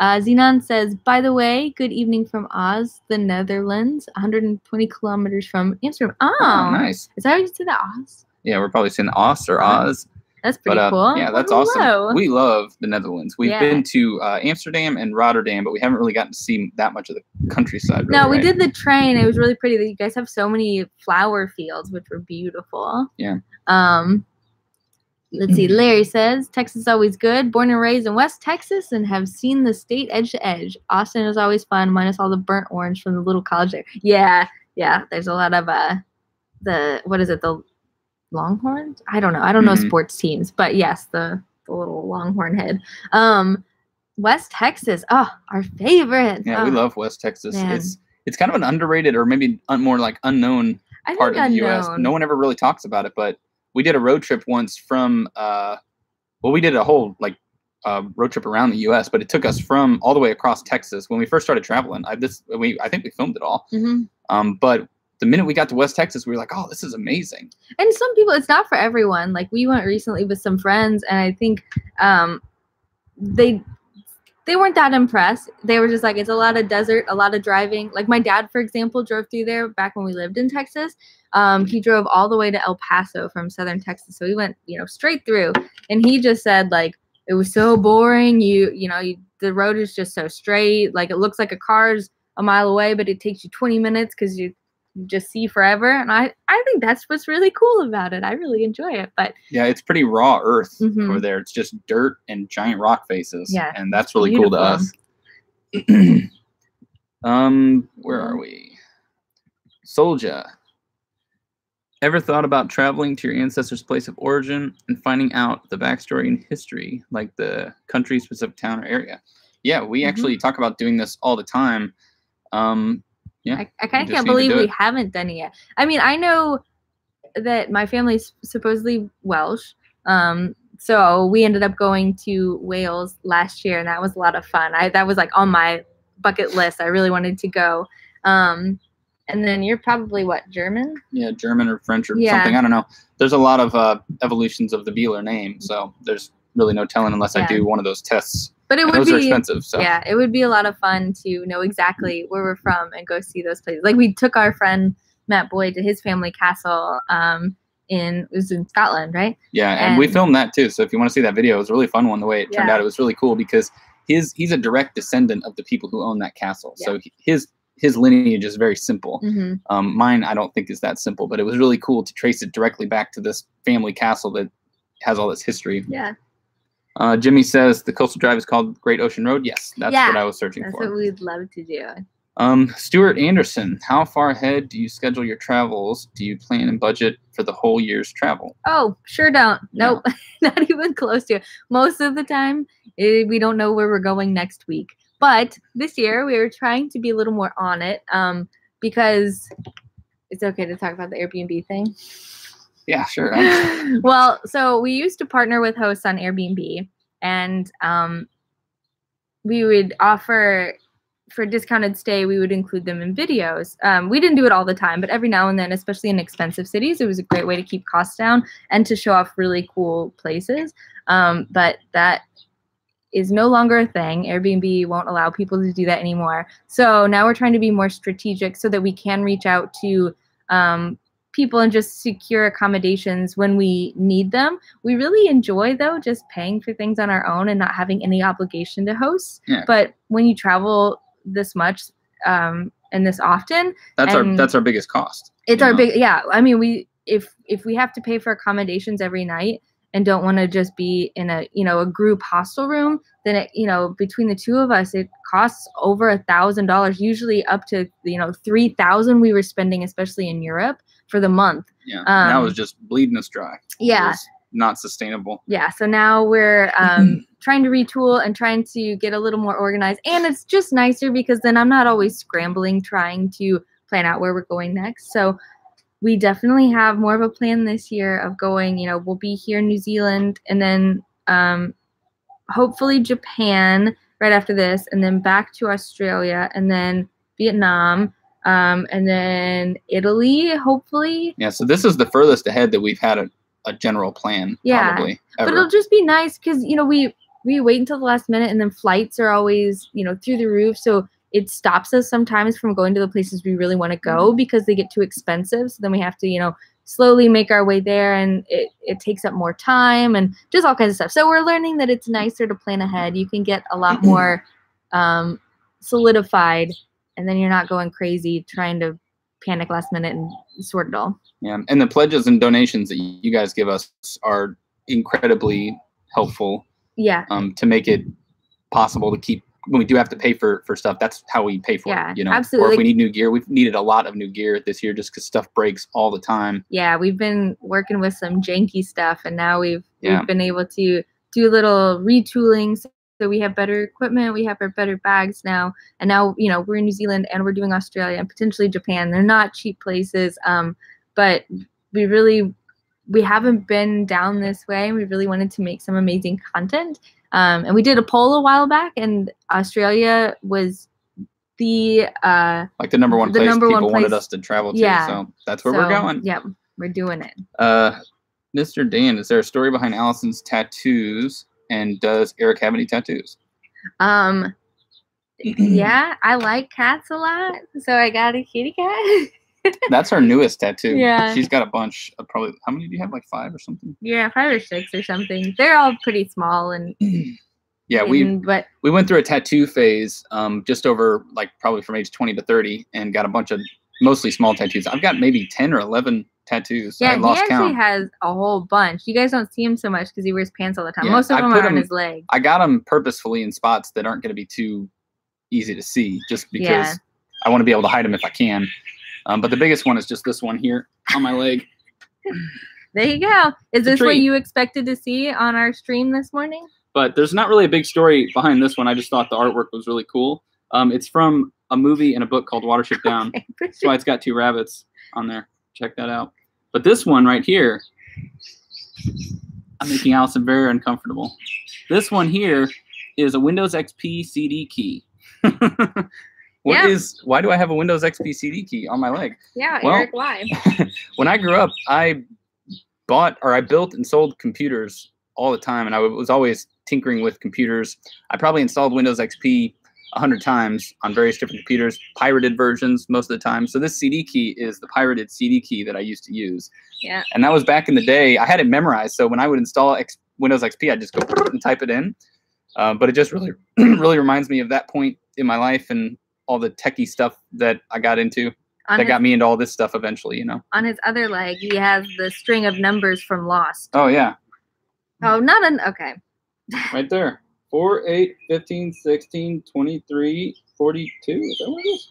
Zenon says, by the way, good evening from Oz, the Netherlands, 120 kilometers from Amsterdam. Oh, nice. Is that how you say that, Oz? Yeah, we're probably saying Oz or Oz. That's pretty cool. Yeah, that's awesome. We love the Netherlands. We've been to Amsterdam and Rotterdam, but we haven't really gotten to see that much of the countryside. Really, we did the train. It was really pretty. You guys have so many flower fields, which were beautiful. Yeah. Let's see. Larry says, Texas is always good. Born and raised in West Texas and have seen the state edge to edge. Austin is always fun, minus all the burnt orange from the little college there. Yeah. There's a lot of the Longhorns? I don't know. I don't know sports teams, but yes, the little Longhorn head. West Texas. Oh, our favorite. Yeah, we love West Texas. Man. It's kind of an underrated or maybe more like unknown part of the U.S. No one ever really talks about it, but we did a road trip once from we did a whole road trip around the U.S., but it took us from all the way across Texas when we first started traveling. I think we filmed it all. But the minute we got to West Texas, we were like, oh, this is amazing. And some people, it's not for everyone. Like, we went recently with some friends, and I think they weren't that impressed. They were just like, it's a lot of desert, a lot of driving. Like, my dad, for example, drove through there back when we lived in Texas. He drove all the way to El Paso from southern Texas. So he went, straight through. And he just said, like, it was so boring. The road is just so straight. Like, it looks like a car's a mile away, but it takes you 20 minutes because you just see forever. And I think that's what's really cool about it. I really enjoy it. But yeah, it's pretty raw earth Mhm. over there. It's just dirt and giant rock faces. Yeah, And that's really cool to us. Where are we? Solja. Ever thought about traveling to your ancestors' place of origin and finding out the backstory and history, like the country, specific town, or area? Yeah, we actually talk about doing this all the time. Yeah, I kind just of can't need to believe do we it. haven't done it yet. I mean, I know that my family's supposedly Welsh. So we ended up going to Wales last year, and that was a lot of fun. That was like on my bucket list. I really wanted to go. And then you're probably what, German? Yeah, German or French or Yeah. something. I don't know. There's a lot of evolutions of the Beeler name, so there's really no telling unless I Yeah. do one of those tests. But it And would those be are expensive. So yeah, it would be a lot of fun to know exactly where we're from and go see those places. Like we took our friend Matt Boyd to his family castle it was in Scotland, right? yeah, and we And- filmed that too. So if you want to see that video, it was a really fun one. The way it turned Yeah. out, it was really cool because he's a direct descendant of the people who own that castle. So his lineage is very simple. Mhm. Mine, I don't think is that simple, but it was really cool to trace it directly back to this family castle that has all this history. Yeah. Jimmy says the coastal drive is called Great Ocean Road. Yes, that's Yeah, what I was searching That's for. what we'd love to do. Stuart Anderson, how far ahead do you schedule your travels? Do you plan and budget for the whole year's travel? Oh, sure don't. Yeah. Nope, not even close to. Most of the time, we don't know where we're going next week. But this year, we were trying to be a little more on it because it's okay to talk about the Airbnb thing. Yeah, sure. Well, so we used to partner with hosts on Airbnb, and we would offer for discounted stay, we would include them in videos. We didn't do it all the time, but every now and then, especially in expensive cities, it was a great way to keep costs down and to show off really cool places. But that is no longer a thing. Airbnb won't allow people to do that anymore. So now we're trying to be more strategic so that we can reach out to people and just secure accommodations when we need them. We really enjoy, though, just paying for things on our own and not having any obligation to hosts. Yeah. But when you travel this much and this often, That's and our biggest cost. it's you our know? big, yeah. I mean, if we have to pay for accommodations every night and don't want to just be in a group hostel room, then it, between the two of us, it costs over $1,000, usually up to $3,000 we were spending, especially in Europe, for the month. Yeah, and that was just bleeding us dry. Yeah. It was not sustainable. Yeah, so now we're trying to retool and trying to get a little more organized. And it's just nicer because then I'm not always scrambling trying to plan out where we're going next. So we definitely have more of a plan this year of going, we'll be here in New Zealand and then hopefully Japan right after this, and then back to Australia and then Vietnam, and then Italy, hopefully. Yeah, so this is the furthest ahead that we've had a general plan, Yeah, probably, but ever. it'll just be nice because we wait until the last minute, and then flights are always through the roof, so it stops us sometimes from going to the places we really want to go because they get too expensive. So then we have to slowly make our way there, and it takes up more time and just all kinds of stuff. So we're learning that it's nicer to plan ahead. You can get a lot more solidified, and then you're not going crazy trying to panic last minute and sort it all. Yeah, and the pledges and donations that you guys give us are incredibly helpful. Yeah. To make it possible to keep when we do have to pay for stuff. That's how we pay for Yeah, it. absolutely. Or if we need new gear, we've needed a lot of new gear this year just because stuff breaks all the time. Yeah, we've been working with some janky stuff, and now we've been able to do a little retooling. So we have better equipment, we have our better bags now, and now we're in New Zealand and we're doing Australia and potentially Japan. They're not cheap places, but we haven't been down this way. We really wanted to make some amazing content, and we did a poll a while back, and Australia was the number one place people wanted place. us to travel to. Yeah. So that's where we're going. Yep, we're doing it. Mr. Dan, is there a story behind Allison's tattoos? And does Eric have any tattoos? Yeah, I like cats a lot, so I got a kitty cat. That's our newest tattoo. Yeah. She's got a bunch of probably, how many do you have? Like 5 or something? Yeah, 5 or 6 or something. They're all pretty small, and Yeah, but we went through a tattoo phase just over like probably from age 20 to 30 and got a bunch of mostly small tattoos. I've got maybe 10 or 11 tattoos. yeah, I lost he actually count. has a whole bunch. You guys don't see him so much because he wears pants all the time. Yeah, Most of I them put are on him- his leg. I got them purposefully in spots that aren't going to be too easy to see just because Yeah. I want to be able to hide them if I can. But the biggest one is just this one here on my leg. There you go. Is It's a this what treat. you expected to see on our stream this morning? But there's not really a big story behind this one. I just thought the artwork was really cool. It's from a movie and a book called Watership Down. That's why it's got 2 rabbits on there. Check that out. But this one right here, I'm making Allison very uncomfortable. This one here is a Windows XP CD key. Yeah. Why do I have a Windows XP CD key on my leg? Yeah, Well- Eric, why? When I grew up, I built and sold computers all the time, and I was always tinkering with computers. I probably installed Windows XP 100 times on various different computers, pirated versions most of the time. So this CD key is the pirated CD key that I used to use. Yeah. And that was back in the day. I had it memorized, so when I would install Windows XP, I'd just go and type it in. But it just really, really reminds me of that point in my life and all the techie stuff that I got into. On That his, got me into all this stuff eventually, you know. on his other leg, he has the string of numbers from Lost. Oh yeah, Oh, not an okay. right there. 4, 8, 15, 16, 23, 42. Is that what it is?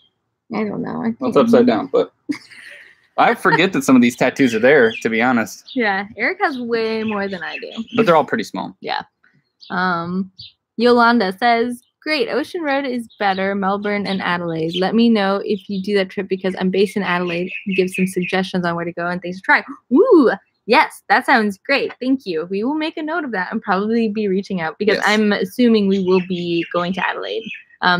I don't know. Well, it's upside down, but I forget that some of these tattoos are there, to be honest. Yeah, Eric has way more than I do. But they're all pretty small. Yolanda says, "Great, Ocean Road is better. Melbourne and Adelaide. Let me know if you do that trip because I'm based in Adelaide. Give some suggestions on where to go and things to try." Woo! Yes, that sounds great. Thank you. We will make a note of that and probably be reaching out because Yes. I'm assuming we will be going to Adelaide.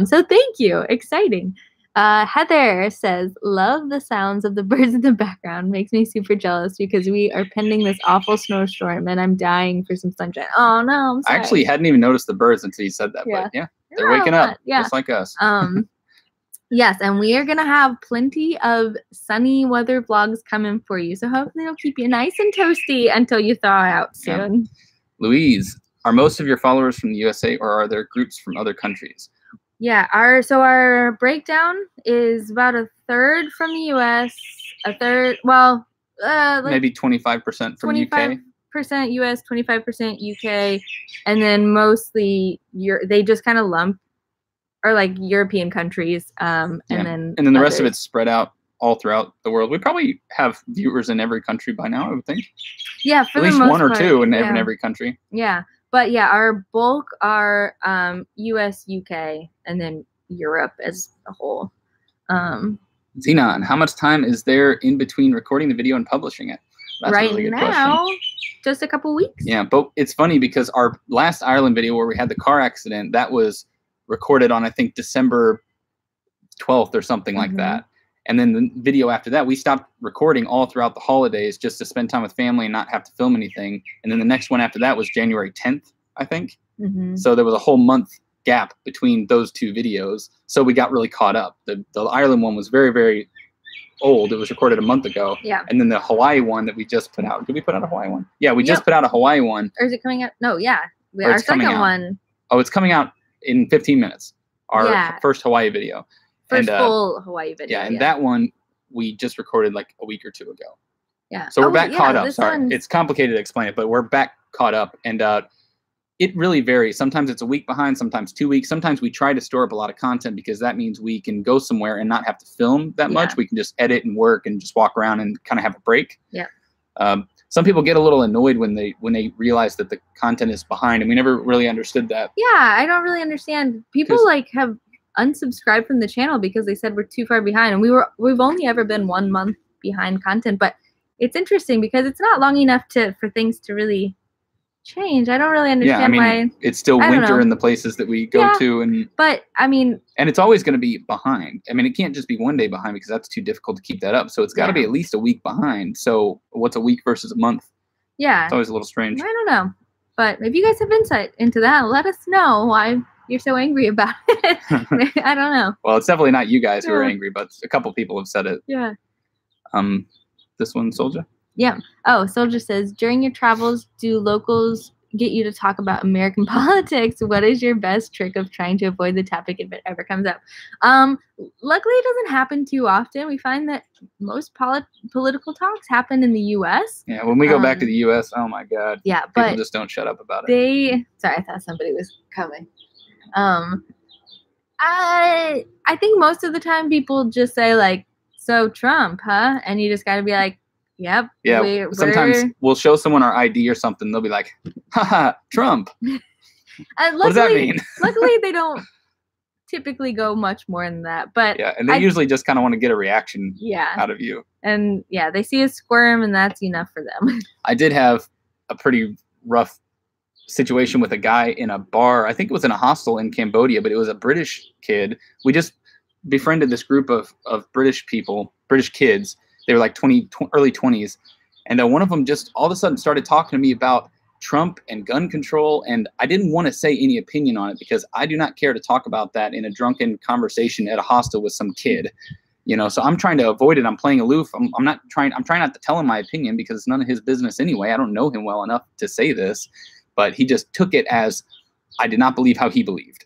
So thank you. Exciting. Heather says, "Love the sounds of the birds in the background. Makes me super jealous because we are pending this awful snowstorm and I'm dying for some sunshine." Oh no, I'm I sorry. actually hadn't even noticed the birds until you said that. Yeah. But yeah, they're Oh, waking up yeah. just like us. Yes, and we are gonna have plenty of sunny weather vlogs coming for you. So hopefully it'll keep you nice and toasty until you thaw out Yeah. soon. Louise, are most of your followers from the USA or are there groups from other countries? Yeah, our breakdown is about a third from the US, a third like Maybe 25% from UK. 25% US, 25% UK, and then mostly they just kind of lump or like European countries, and Yeah. then And then the rest of others. it's spread out all throughout the world. We probably have viewers in every country by now, I would think. Yeah, for At the least most one or part, two in yeah. every country. Yeah, but yeah, our bulk are US, UK, and then Europe as a whole. Xenon, how much time is there in between recording the video and publishing it? That's a right really good now, question. just a couple weeks. Yeah, but it's funny because our last Ireland video where we had the car accident, that was recorded on, I think, December 12th or something like Mhm. that. And then the video after that, we stopped recording all throughout the holidays just to spend time with family and not have to film anything. And then the next one after that was January 10th, I think. Mhm. So there was a whole month gap between those two videos. So we got really caught up. The Ireland one was very, very old. It was recorded a month ago. Yeah. And then the Hawaii one that we just put out. Did we put out a Hawaii one? Yeah, we just Yep. put out a Hawaii one. Or is it coming out? No, yeah. Or Our it's coming second out. one, Oh, it's coming out in 15 minutes. Our Yeah. first Hawaii video. first And, full Hawaii video. Yeah, and that one we just recorded like a week or two ago. Yeah. So we're Oh, back yeah, caught up. this Sorry. one's- It's complicated to explain it, but we're back caught up. And it really varies. Sometimes it's a week behind, sometimes 2 weeks. Sometimes we try to store up a lot of content because that means we can go somewhere and not have to film that much. Yeah. We can just edit and work and just walk around and kind of have a break. Yeah. Some people get a little annoyed when they realize that the content is behind, and we never really understood that. Yeah, I don't really understand. People 'Cause- like have unsubscribed from the channel because they said we're too far behind, and we've only ever been 1 month behind content. But it's interesting because it's not long enough for things to really change. I don't really Yeah, I understand mean, why. it's still I don't winter know. in the places that we go Yeah. to, and But I mean, it's always going to be behind. I mean, it can't just be 1 day behind because that's too difficult to keep that up. So it's got to Yeah. be at least a week behind. So what's a week versus a month? yeah, It's always a little strange. I don't know. But if you guys have insight into that, let us know why you're so angry about it. I don't know. Well, it's definitely not you guys who are Yeah. angry, but a couple people have said it. Yeah. This one, Soldier. Oh, Soldier says, during your travels, do locals get you to talk about American politics. What is your best trick of trying to avoid the topic if it ever comes up? Luckily, it doesn't happen too often. We find that most political talks happen in the U.S. Yeah, when we go back to the U.S., oh my God. Yeah, people but just don't shut up about it. Sorry, I thought somebody was coming. I think most of the time people just say like, "So Trump, huh?" And you just got to be like, "Yep." Yeah. Sometimes we'll show someone our ID or something. They'll be like, "Haha, Trump." What does that mean? Luckily, they don't typically go much more than that. But yeah, and they usually just kind of want to get a reaction yeah. out of you. And yeah, they see a squirm, and that's enough for them. I did have a pretty rough situation with a guy in a bar. I think it was in a hostel in Cambodia, but it was a British kid. We just befriended this group of British people, British kids. They were like early 20s. And one of them just all of a sudden started talking to me about Trump and gun control. And I didn't want to say any opinion on it because I do not care to talk about that in a drunken conversation at a hostel with some kid. You know, so I'm trying to avoid it. I'm playing aloof. I'm trying not to tell him my opinion because it's none of his business anyway. I don't know him well enough to say this. But he just took it as I did not believe how he believed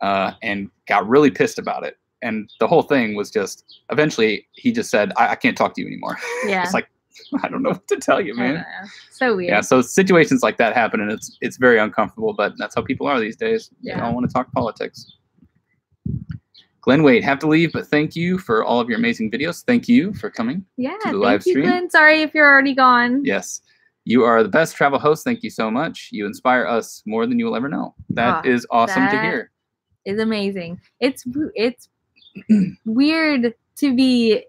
and got really pissed about it. And the whole thing was just eventually he just said, I can't talk to you anymore. Yeah. It's like, I don't know what to tell you, man. So weird. Yeah. So situations like that happen and it's very uncomfortable, but that's how people are these days. Yeah. They all want to talk politics. Glenn Wade, have to leave, but thank you for all of your amazing videos. Thank you for coming to the live stream. Thank you, Glenn. Sorry if you're already gone. Yes. You are the best travel host. Thank you so much. You inspire us more than you will ever know. That is awesome to hear. It's amazing. It's weird to be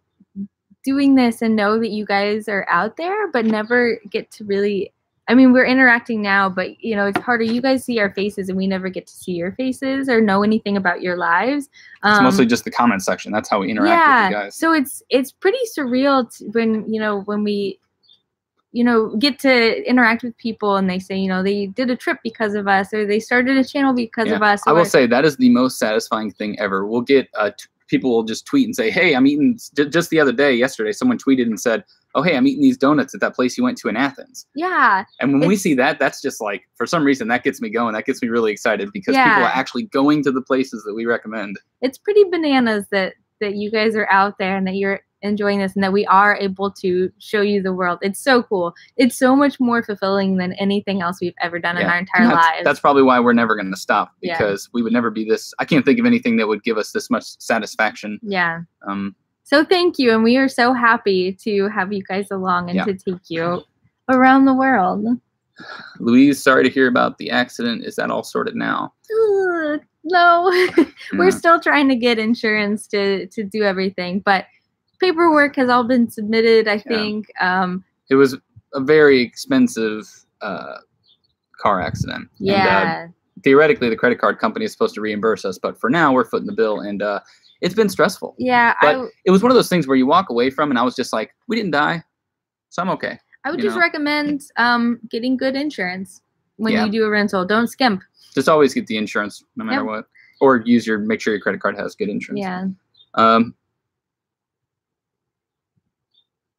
doing this and know that you guys are out there, but never get to really. I mean, we're interacting now, but you know, it's harder. You guys see our faces, and we never get to see your faces or know anything about your lives. It's mostly just the comment section. That's how we interact with you guys. So it's pretty surreal when we get to interact with people and they say, you know, they did a trip because of us or they started a channel because of us. I will say that is the most satisfying thing ever. We'll get people will just tweet and say, hey, I'm eating just the other day, yesterday, someone tweeted and said, oh, hey, I'm eating these donuts at that place you went to in Athens. Yeah. And when we see that, that's just like, for some reason, that gets me going. That gets me really excited because people are actually going to the places that we recommend. It's pretty bananas that you guys are out there and that you're enjoying this and that we are able to show you the world. It's so cool. It's so much more fulfilling than anything else we've ever done in our entire lives. That's probably why we're never going to stop because we would never be this. I can't think of anything that would give us this much satisfaction. Yeah. So thank you. And we are so happy to have you guys along and to take you around the world. Louise, sorry to hear about the accident. Is that all sorted now? No. We're still trying to get insurance to do everything, but paperwork has all been submitted, I think. It was a very expensive car accident. Yeah. And, theoretically, the credit card company is supposed to reimburse us, but for now, we're footing the bill, and it's been stressful. Yeah. But it was one of those things where you walk away from, and I was just like, we didn't die, so I'm okay. I would just recommend getting good insurance when you do a rental. Don't skimp. Just always get the insurance, no matter what. Or make sure your credit card has good insurance. Yeah.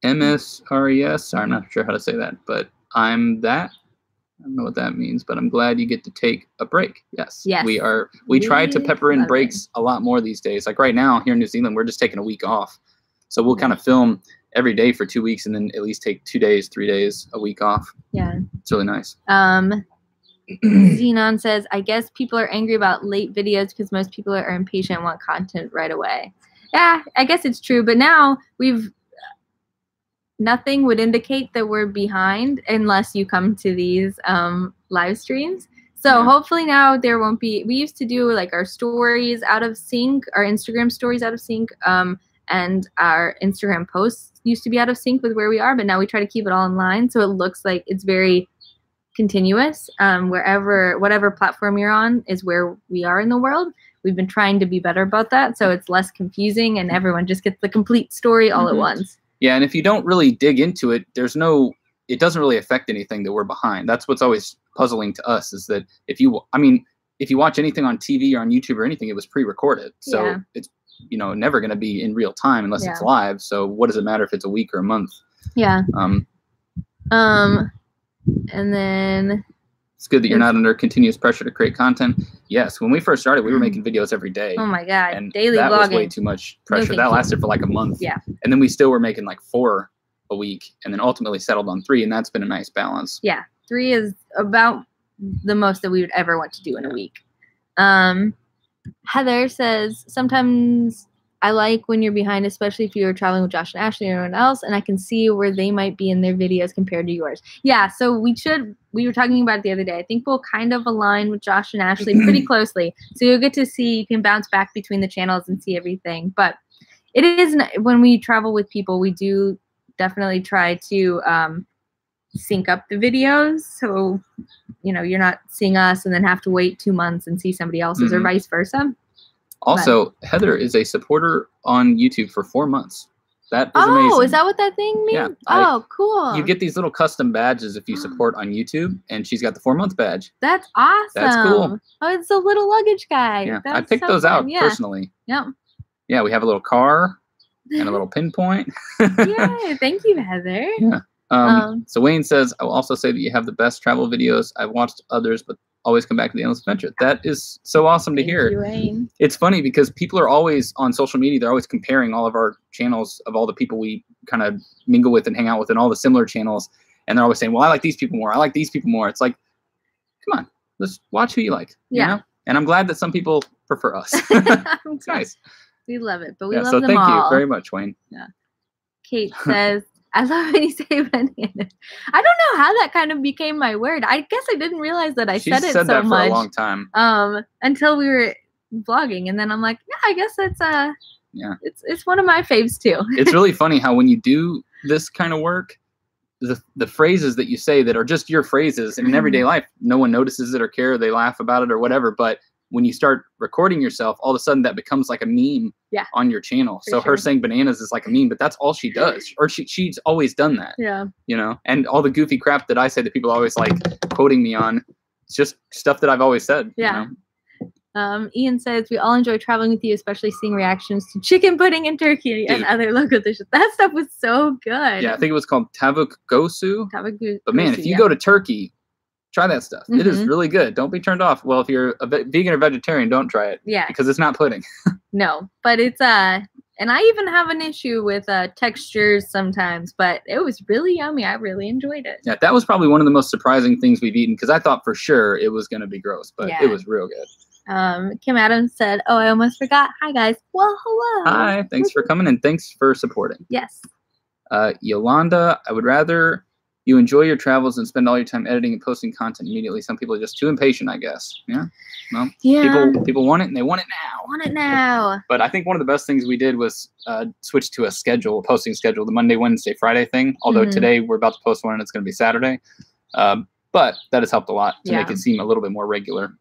MSRES, I'm not sure how to say that, but I'm that. I don't know what that means, but I'm glad you get to take a break. Yes. We try to pepper in breaks a lot more these days. Like right now here in New Zealand, we're just taking a week off. So we'll kind of film every day for 2 weeks and then at least take 2 days, 3 days, a week off. Yeah. It's really nice. Xenon says, I guess people are angry about late videos because most people are impatient and want content right away. Yeah, I guess it's true. But now nothing would indicate that we're behind unless you come to these live streams. So hopefully now there won't be. We used to do like our stories out of sync, our Instagram stories out of sync, and our Instagram posts used to be out of sync with where we are. But now we try to keep it all in line, so it looks like it's very continuous. Whatever platform you're on is where we are in the world. We've been trying to be better about that, so it's less confusing and everyone just gets the complete story all at once. Yeah, and if you don't really dig into it, it doesn't really affect anything that we're behind. That's what's always puzzling to us is that if you watch anything on TV or on YouTube or anything, it was pre-recorded. So it's, never going to be in real time unless it's live. So what does it matter if it's a week or a month? Yeah. And then It's good that you're not under continuous pressure to create content. Yes, when we first started, we were making videos every day. Oh my God, and daily that vlogging. was way too much pressure. That lasted for like a month. Yeah. And then we still were making like 4 a week, and then ultimately settled on 3, and that's been a nice balance. Yeah, 3 is about the most that we would ever want to do in a week. Heather says, sometimes I like when you're behind, especially if you're traveling with Josh and Ashley or anyone else, and I can see where they might be in their videos compared to yours. Yeah, so we were talking about it the other day. I think we'll kind of align with Josh and Ashley pretty closely. So you'll get to see, you can bounce back between the channels and see everything. But it is, when we travel with people, we do definitely try to sync up the videos. So, you know, you're not seeing us and then have to wait 2 months and see somebody else's or vice versa. Also, Heather is a supporter on YouTube for 4 months. That is amazing. Oh, is that what that thing means? Yeah. Oh, cool. You get these little custom badges if you support on YouTube, and she's got the 4-month badge. That's awesome. That's cool. Oh, it's a little luggage guy. Yeah, That's I picked those out personally. Yep. Yeah, we have a little car and a little pinpoint. Yay, thank you, Heather. Yeah. So Wayne says, I will also say that you have the best travel videos. I've watched others, but always come back to the Endless Adventure. That is so awesome to hear. Thank you, Wayne. It's funny because people are always on social media. They're always comparing all of our channels of all the people we kind of mingle with and hang out with and all the similar channels. And they're always saying, well, I like these people more. I like these people more. It's like, come on, let's watch who you like. Yeah. You know? And I'm glad that some people prefer us. It's nice. We love it, but we love so them thank all. you very much, Wayne. Yeah. Kate says, I love when you say bananas. I don't know how that kind of became my word. I guess I didn't realize that I said it so that much for a long time. Until we were vlogging, and then I'm like, yeah, I guess it's it's one of my faves too. It's really funny how when you do this kind of work, the phrases that you say that are just your phrases in everyday life, no one notices it or care, they laugh about it or whatever, but when you start recording yourself, all of a sudden that becomes like a meme on your channel. So her saying bananas is like a meme, but that's all she does. Or she's always done that. Yeah. You know, and all the goofy crap that I say that people always like quoting me on, it's just stuff that I've always said. Yeah. You know? Ian says, we all enjoy traveling with you, especially seeing reactions to chicken pudding and turkey and other local dishes. That stuff was so good. Yeah, I think it was called Tavuk Gosu. But man, if you go to Turkey, try that stuff. It is really good. Don't be turned off. Well, if you're a vegan or vegetarian, don't try it. Yeah. Because it's not pudding. No, but it's and I even have an issue with textures sometimes, but it was really yummy. I really enjoyed it. Yeah, that was probably one of the most surprising things we've eaten because I thought for sure it was going to be gross, but it was real good. Kim Adams said, oh, I almost forgot. Hi, guys. Well, hello. Hi. Thanks for coming and thanks for supporting. Yes. Yolanda, I would rather you enjoy your travels and spend all your time editing and posting content immediately. Some people are just too impatient, I guess. Yeah. Well, people want it and they want it now. Want it now. But I think one of the best things we did was switch to a posting schedule, the Monday, Wednesday, Friday thing. Although today we're about to post one and it's going to be Saturday. But that has helped a lot to make it seem a little bit more regular.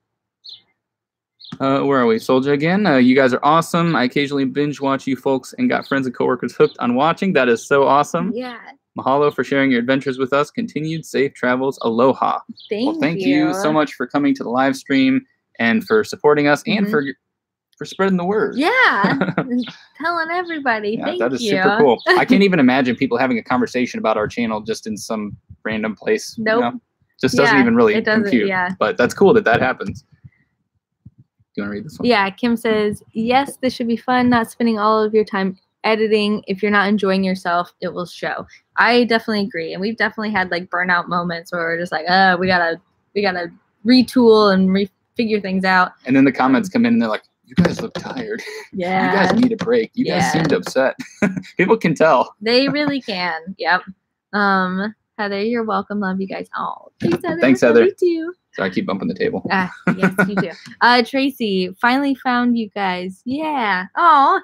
Where are we? Soldier again. You guys are awesome. I occasionally binge watch you folks and got friends and coworkers hooked on watching. That is so awesome. Yeah. Mahalo for sharing your adventures with us. Continued safe travels. Aloha. Thank you so much for coming to the live stream and for supporting us and for spreading the word. Yeah. Telling everybody. Yeah, Thank that is you. super cool. I can't even imagine people having a conversation about our channel just in some random place. Nope. You know? Just doesn't even really compute. Yeah. But that's cool that happens. Do you want to read this one? Yeah. Kim says, yes, this should be fun. Not spending all of your time editing. If you're not enjoying yourself, it will show. I definitely agree. And we've definitely had like burnout moments where we're just like, we gotta retool and refigure things out. And then the comments come in and they're like, you guys look tired. Yeah. You guys need a break. You guys seemed upset. People can tell. They really can. Yep. Heather, you're welcome. Love you guys. Oh, thanks, Heather. You too. Sorry, I keep bumping the table. Yes, you do. Tracy, finally found you guys. Yeah. Oh,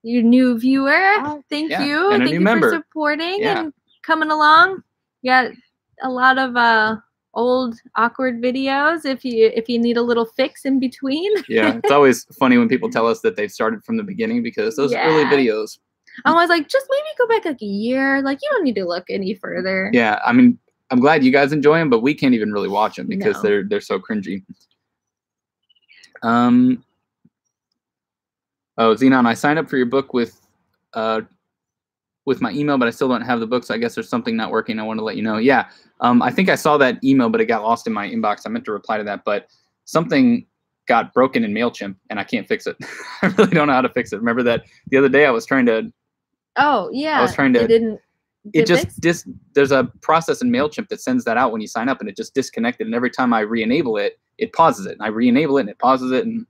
your new viewer. Thank you. And Thank you member. for supporting and coming along. You got a lot of old awkward videos if you need a little fix in between. Yeah, it's always funny when people tell us that they've started from the beginning because those early videos. I was like, just maybe go back like a year. Like, you don't need to look any further. Yeah, I mean, I'm glad you guys enjoy them, but we can't even really watch them because they're so cringy. Oh, Xenon, I signed up for your book with with my email, but I still don't have the book. So I guess there's something not working. I want to let you know. Yeah. I think I saw that email, but it got lost in my inbox. I meant to reply to that, but something got broken in MailChimp and I can't fix it. I really don't know how to fix it. Remember that the other day I was trying to. Oh yeah. I was trying to. It didn't. It just there's a process in MailChimp that sends that out when you sign up, and it just disconnected. And every time I re-enable it, it pauses it. And I re-enable it, and it pauses it, and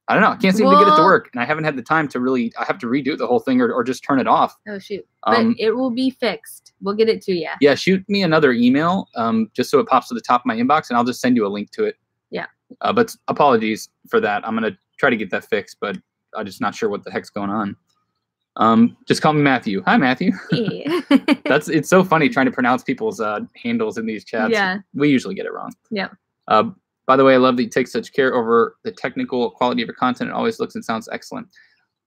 I don't know. I can't seem to get it to work, and I haven't had the time to really. I have to redo the whole thing or just turn it off. Oh shoot! But it will be fixed. We'll get it to you. Yeah, shoot me another email, just so it pops to the top of my inbox, and I'll just send you a link to it. Yeah. But apologies for that. I'm gonna try to get that fixed, but I'm just not sure what the heck's going on. Just call me Matthew. Hi, Matthew. Hey. It's so funny trying to pronounce people's handles in these chats. Yeah. We usually get it wrong. Yeah. By the way, I love that you take such care over the technical quality of your content. It always looks and sounds excellent.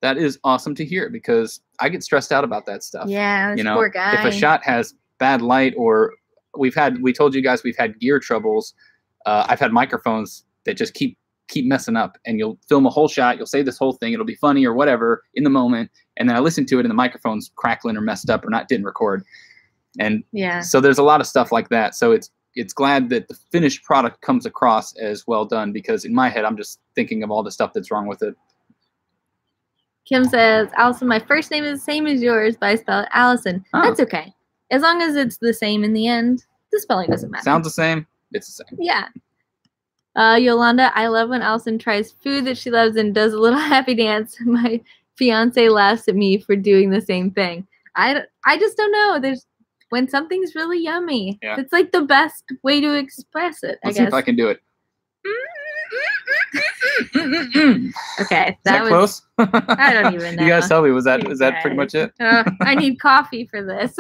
That is awesome to hear because I get stressed out about that stuff. Yeah, this poor guy. If a shot has bad light or we told you guys we've had gear troubles. I've had microphones that just keep messing up, and you'll film a whole shot, you'll say this whole thing, it'll be funny or whatever in the moment, and then I listen to it and the microphone's crackling or messed up or didn't record. And so there's a lot of stuff like that. So it's glad that the finished product comes across as well done, because in my head I'm just thinking of all the stuff that's wrong with it. Kim says, Allison, my first name is the same as yours, but I spell it Allison. Oh. That's okay. As long as it's the same in the end, the spelling doesn't matter. Sounds the same. It's the same. Yeah. Yolanda, I love when Allison tries food that she loves and does a little happy dance. My fiance laughs at me for doing the same thing. I just don't know. When something's really yummy, it's like the best way to express it. Let's see if I can do it. Okay, that was close. I don't even know. You guys tell me, was that pretty much it? I need coffee for this.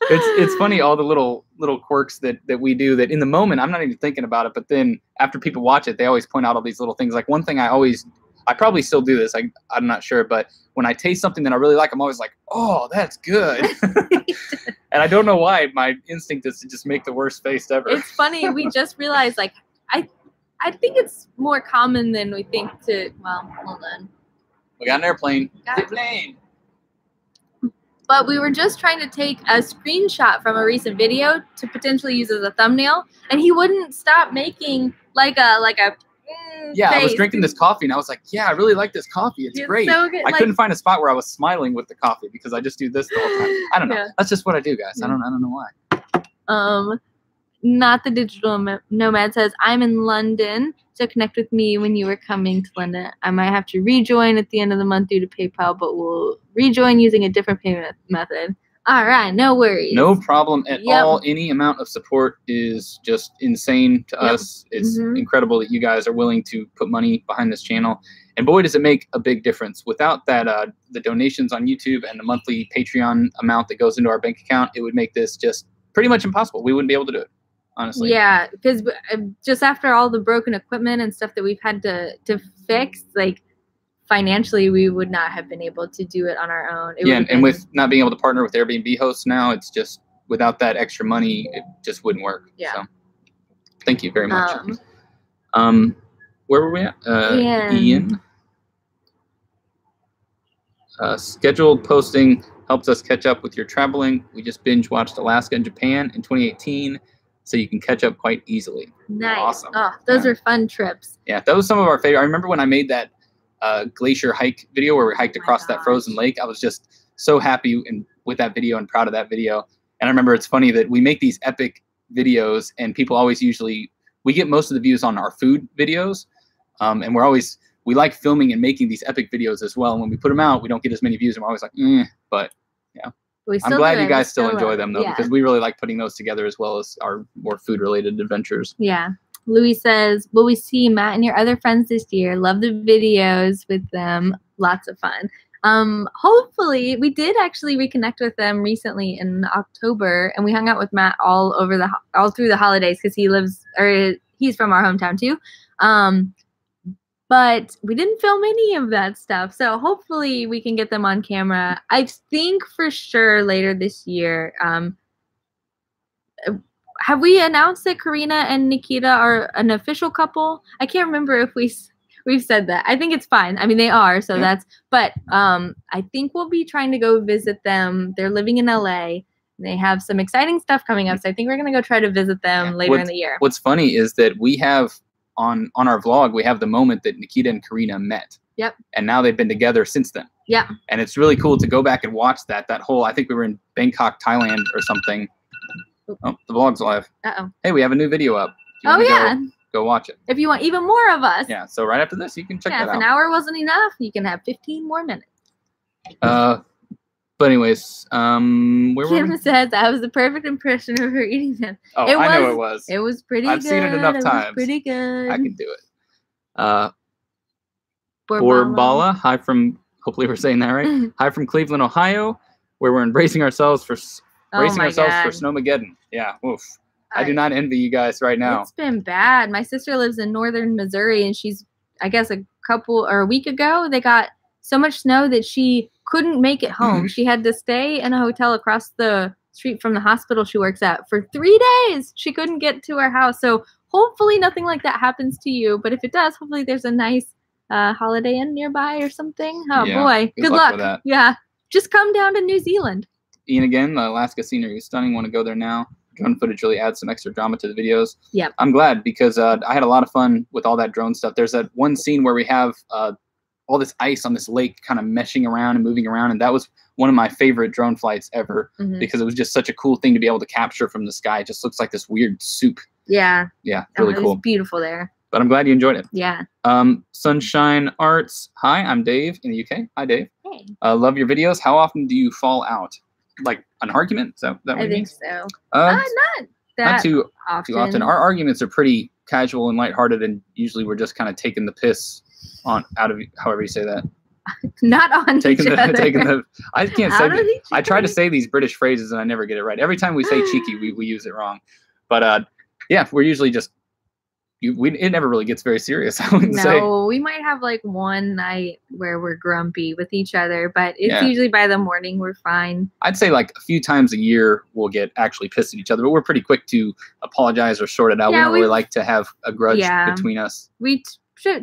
It's funny, all the little quirks that we do that in the moment I'm not even thinking about it, but then after people watch it, they always point out all these little things. Like one thing I probably still do this, I'm not sure, but when I taste something that I really like, I'm always like, oh, that's good. And I don't know why my instinct is to just make the worst face ever. It's funny, we just realized, like, I think it's more common than we think to, well, hold on. We got an airplane. Airplane. But we were just trying to take a screenshot from a recent video to potentially use as a thumbnail, and he wouldn't stop making like a yeah, face. I was drinking this coffee, and I was like, yeah, I really like this coffee. It's great. So good. I couldn't find a spot where I was smiling with the coffee because I just do this the whole time. I don't know. Yeah. That's just what I do, guys. I don't know why. Not the digital nomad says, I'm in London, so connect with me when you are coming to London. I might have to rejoin at the end of the month due to PayPal, but we'll rejoin using a different payment method. All right, no worries. No problem at all. Any amount of support is just insane to us. It's incredible that you guys are willing to put money behind this channel. And boy, does it make a big difference. Without that, the donations on YouTube and the monthly Patreon amount that goes into our bank account, it would make this just pretty much impossible. We wouldn't be able to do it, honestly. Yeah, because just after all the broken equipment and stuff that we've had to fix, like, financially, we would not have been able to do it on our own. And with not being able to partner with Airbnb hosts now, it's just, without that extra money, it just wouldn't work. Yeah. So, thank you very much. Where were we at? Ian. Scheduled posting helps us catch up with your traveling. We just binge watched Alaska and Japan in 2018, so you can catch up quite easily. Nice. Awesome. Oh, those are fun trips. Yeah, that was some of our favorite. I remember when I made that glacier hike video where we hiked across that frozen lake. I was just so happy with that video and proud of that video. And I remember it's funny that we make these epic videos and people always we get most of the views on our food videos. And we like filming and making these epic videos as well. And when we put them out, we don't get as many views. And we're always like, but yeah. I'm glad you guys still enjoy them though, because we really like putting those together as well as our more food related adventures. Yeah. Louis says, will we see Matt and your other friends this year? Love the videos with them. Lots of fun. Hopefully, we did actually reconnect with them recently in October, and we hung out with Matt all through the holidays because he's from our hometown too. But we didn't film any of that stuff, so hopefully we can get them on camera. I think for sure later this year. Have we announced that Karina and Nikita are an official couple? I can't remember if we We've said that. I think it's fine. I mean, they are, so Yeah. but I think we'll be trying to go visit them. They're living in LA. They have some exciting stuff coming up, so I think we're going to go try to visit them later in the year. What's funny is that we have on our vlog, we have the moment that Nikita and Karina met. Yep. And now they've been together since then. Yeah. And it's really cool to go back and watch that whole, I think we were in Bangkok, Thailand or something. Oh, the vlog's live. Uh-oh. Hey, we have a new video up. Oh, yeah. Go watch it. If you want even more of us. Yeah, so right after this, you can check that out. If an hour wasn't enough, you can have 15 more minutes. But anyways, where were Kim we? says that was the perfect impression of her eating them. Oh, I know it was. It was pretty I've good. seen it enough It times. was pretty good. I can do it. Borbala. Borbala. Hi from, hopefully we're saying that right. Hi from Cleveland, Ohio, where we're bracing ourselves for Snowmageddon. Yeah, oof. I do not envy you guys right now. It's been bad. My sister lives in northern Missouri, and she's, I guess, a week ago, they got so much snow that she couldn't make it home. She had to stay in a hotel across the street from the hospital she works at for 3 days. She couldn't get to her house. So hopefully nothing like that happens to you. But if it does, hopefully there's a nice Holiday Inn nearby or something. Oh, yeah, boy. Good luck. with that. Yeah. Just come down to New Zealand. Ian again, the Alaska scenery is stunning. Want to go there now. Drone footage really adds some extra drama to the videos. Yep. I'm glad because I had a lot of fun with all that drone stuff. There's that one scene where we have all this ice on this lake kind of meshing around and moving around. And that was one of my favorite drone flights ever because it was just such a cool thing to be able to capture from the sky. It just looks like this weird soup. Yeah. Yeah, really cool. It was beautiful there. But I'm glad you enjoyed it. Yeah. Sunshine Arts. Hi, I'm Dave in the UK. Hi, Dave. Hey. Love your videos. How often do you fall out? Like an argument? Is that what I it think means? so. Not too often. Our arguments are pretty casual and lighthearted, and usually we're just kind of taking the piss out of however you say that. Not on each other. I can't say. I try to say these British phrases and I never get it right. Every time we say cheeky, we use it wrong. But yeah, we're usually just. It never really gets very serious. I wouldn't say. No, we might have like one night where we're grumpy with each other, but it's usually by the morning we're fine. I'd say like a few times a year we'll get actually pissed at each other, but we're pretty quick to apologize or sort it out. We don't really like to have a grudge between us. We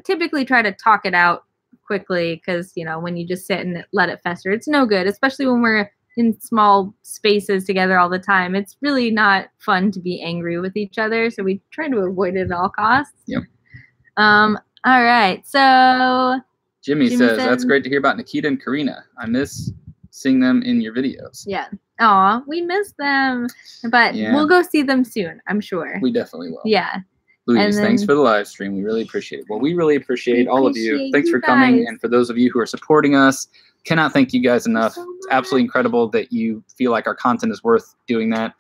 typically try to talk it out quickly because, you know, when you just sit and let it fester, it's no good, especially when we're in small spaces together all the time. It's really not fun to be angry with each other, so we try to avoid it at all costs. Yep. All right, so Jimmy says that's great to hear about Nikita and Karina. I miss seeing them in your videos. Yeah. Aw, we miss them, but we'll go see them soon, I'm sure. We definitely will. Yeah. Louise, thanks for the live stream. We really appreciate it. Well, we really appreciate all of you. Thanks for coming, and for those of you who are supporting us, cannot thank you guys enough. It's absolutely incredible that you feel like our content is worth doing that. It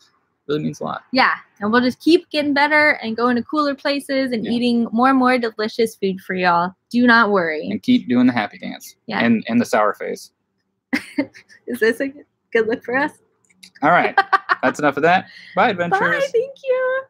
really means a lot. Yeah, and we'll just keep getting better and going to cooler places and eating more and more delicious food for y'all. Do not worry. And keep doing the happy dance. Yeah. And the sour face. Is this a good look for us? All right. That's enough of that. Bye, adventurers. Bye. Thank you.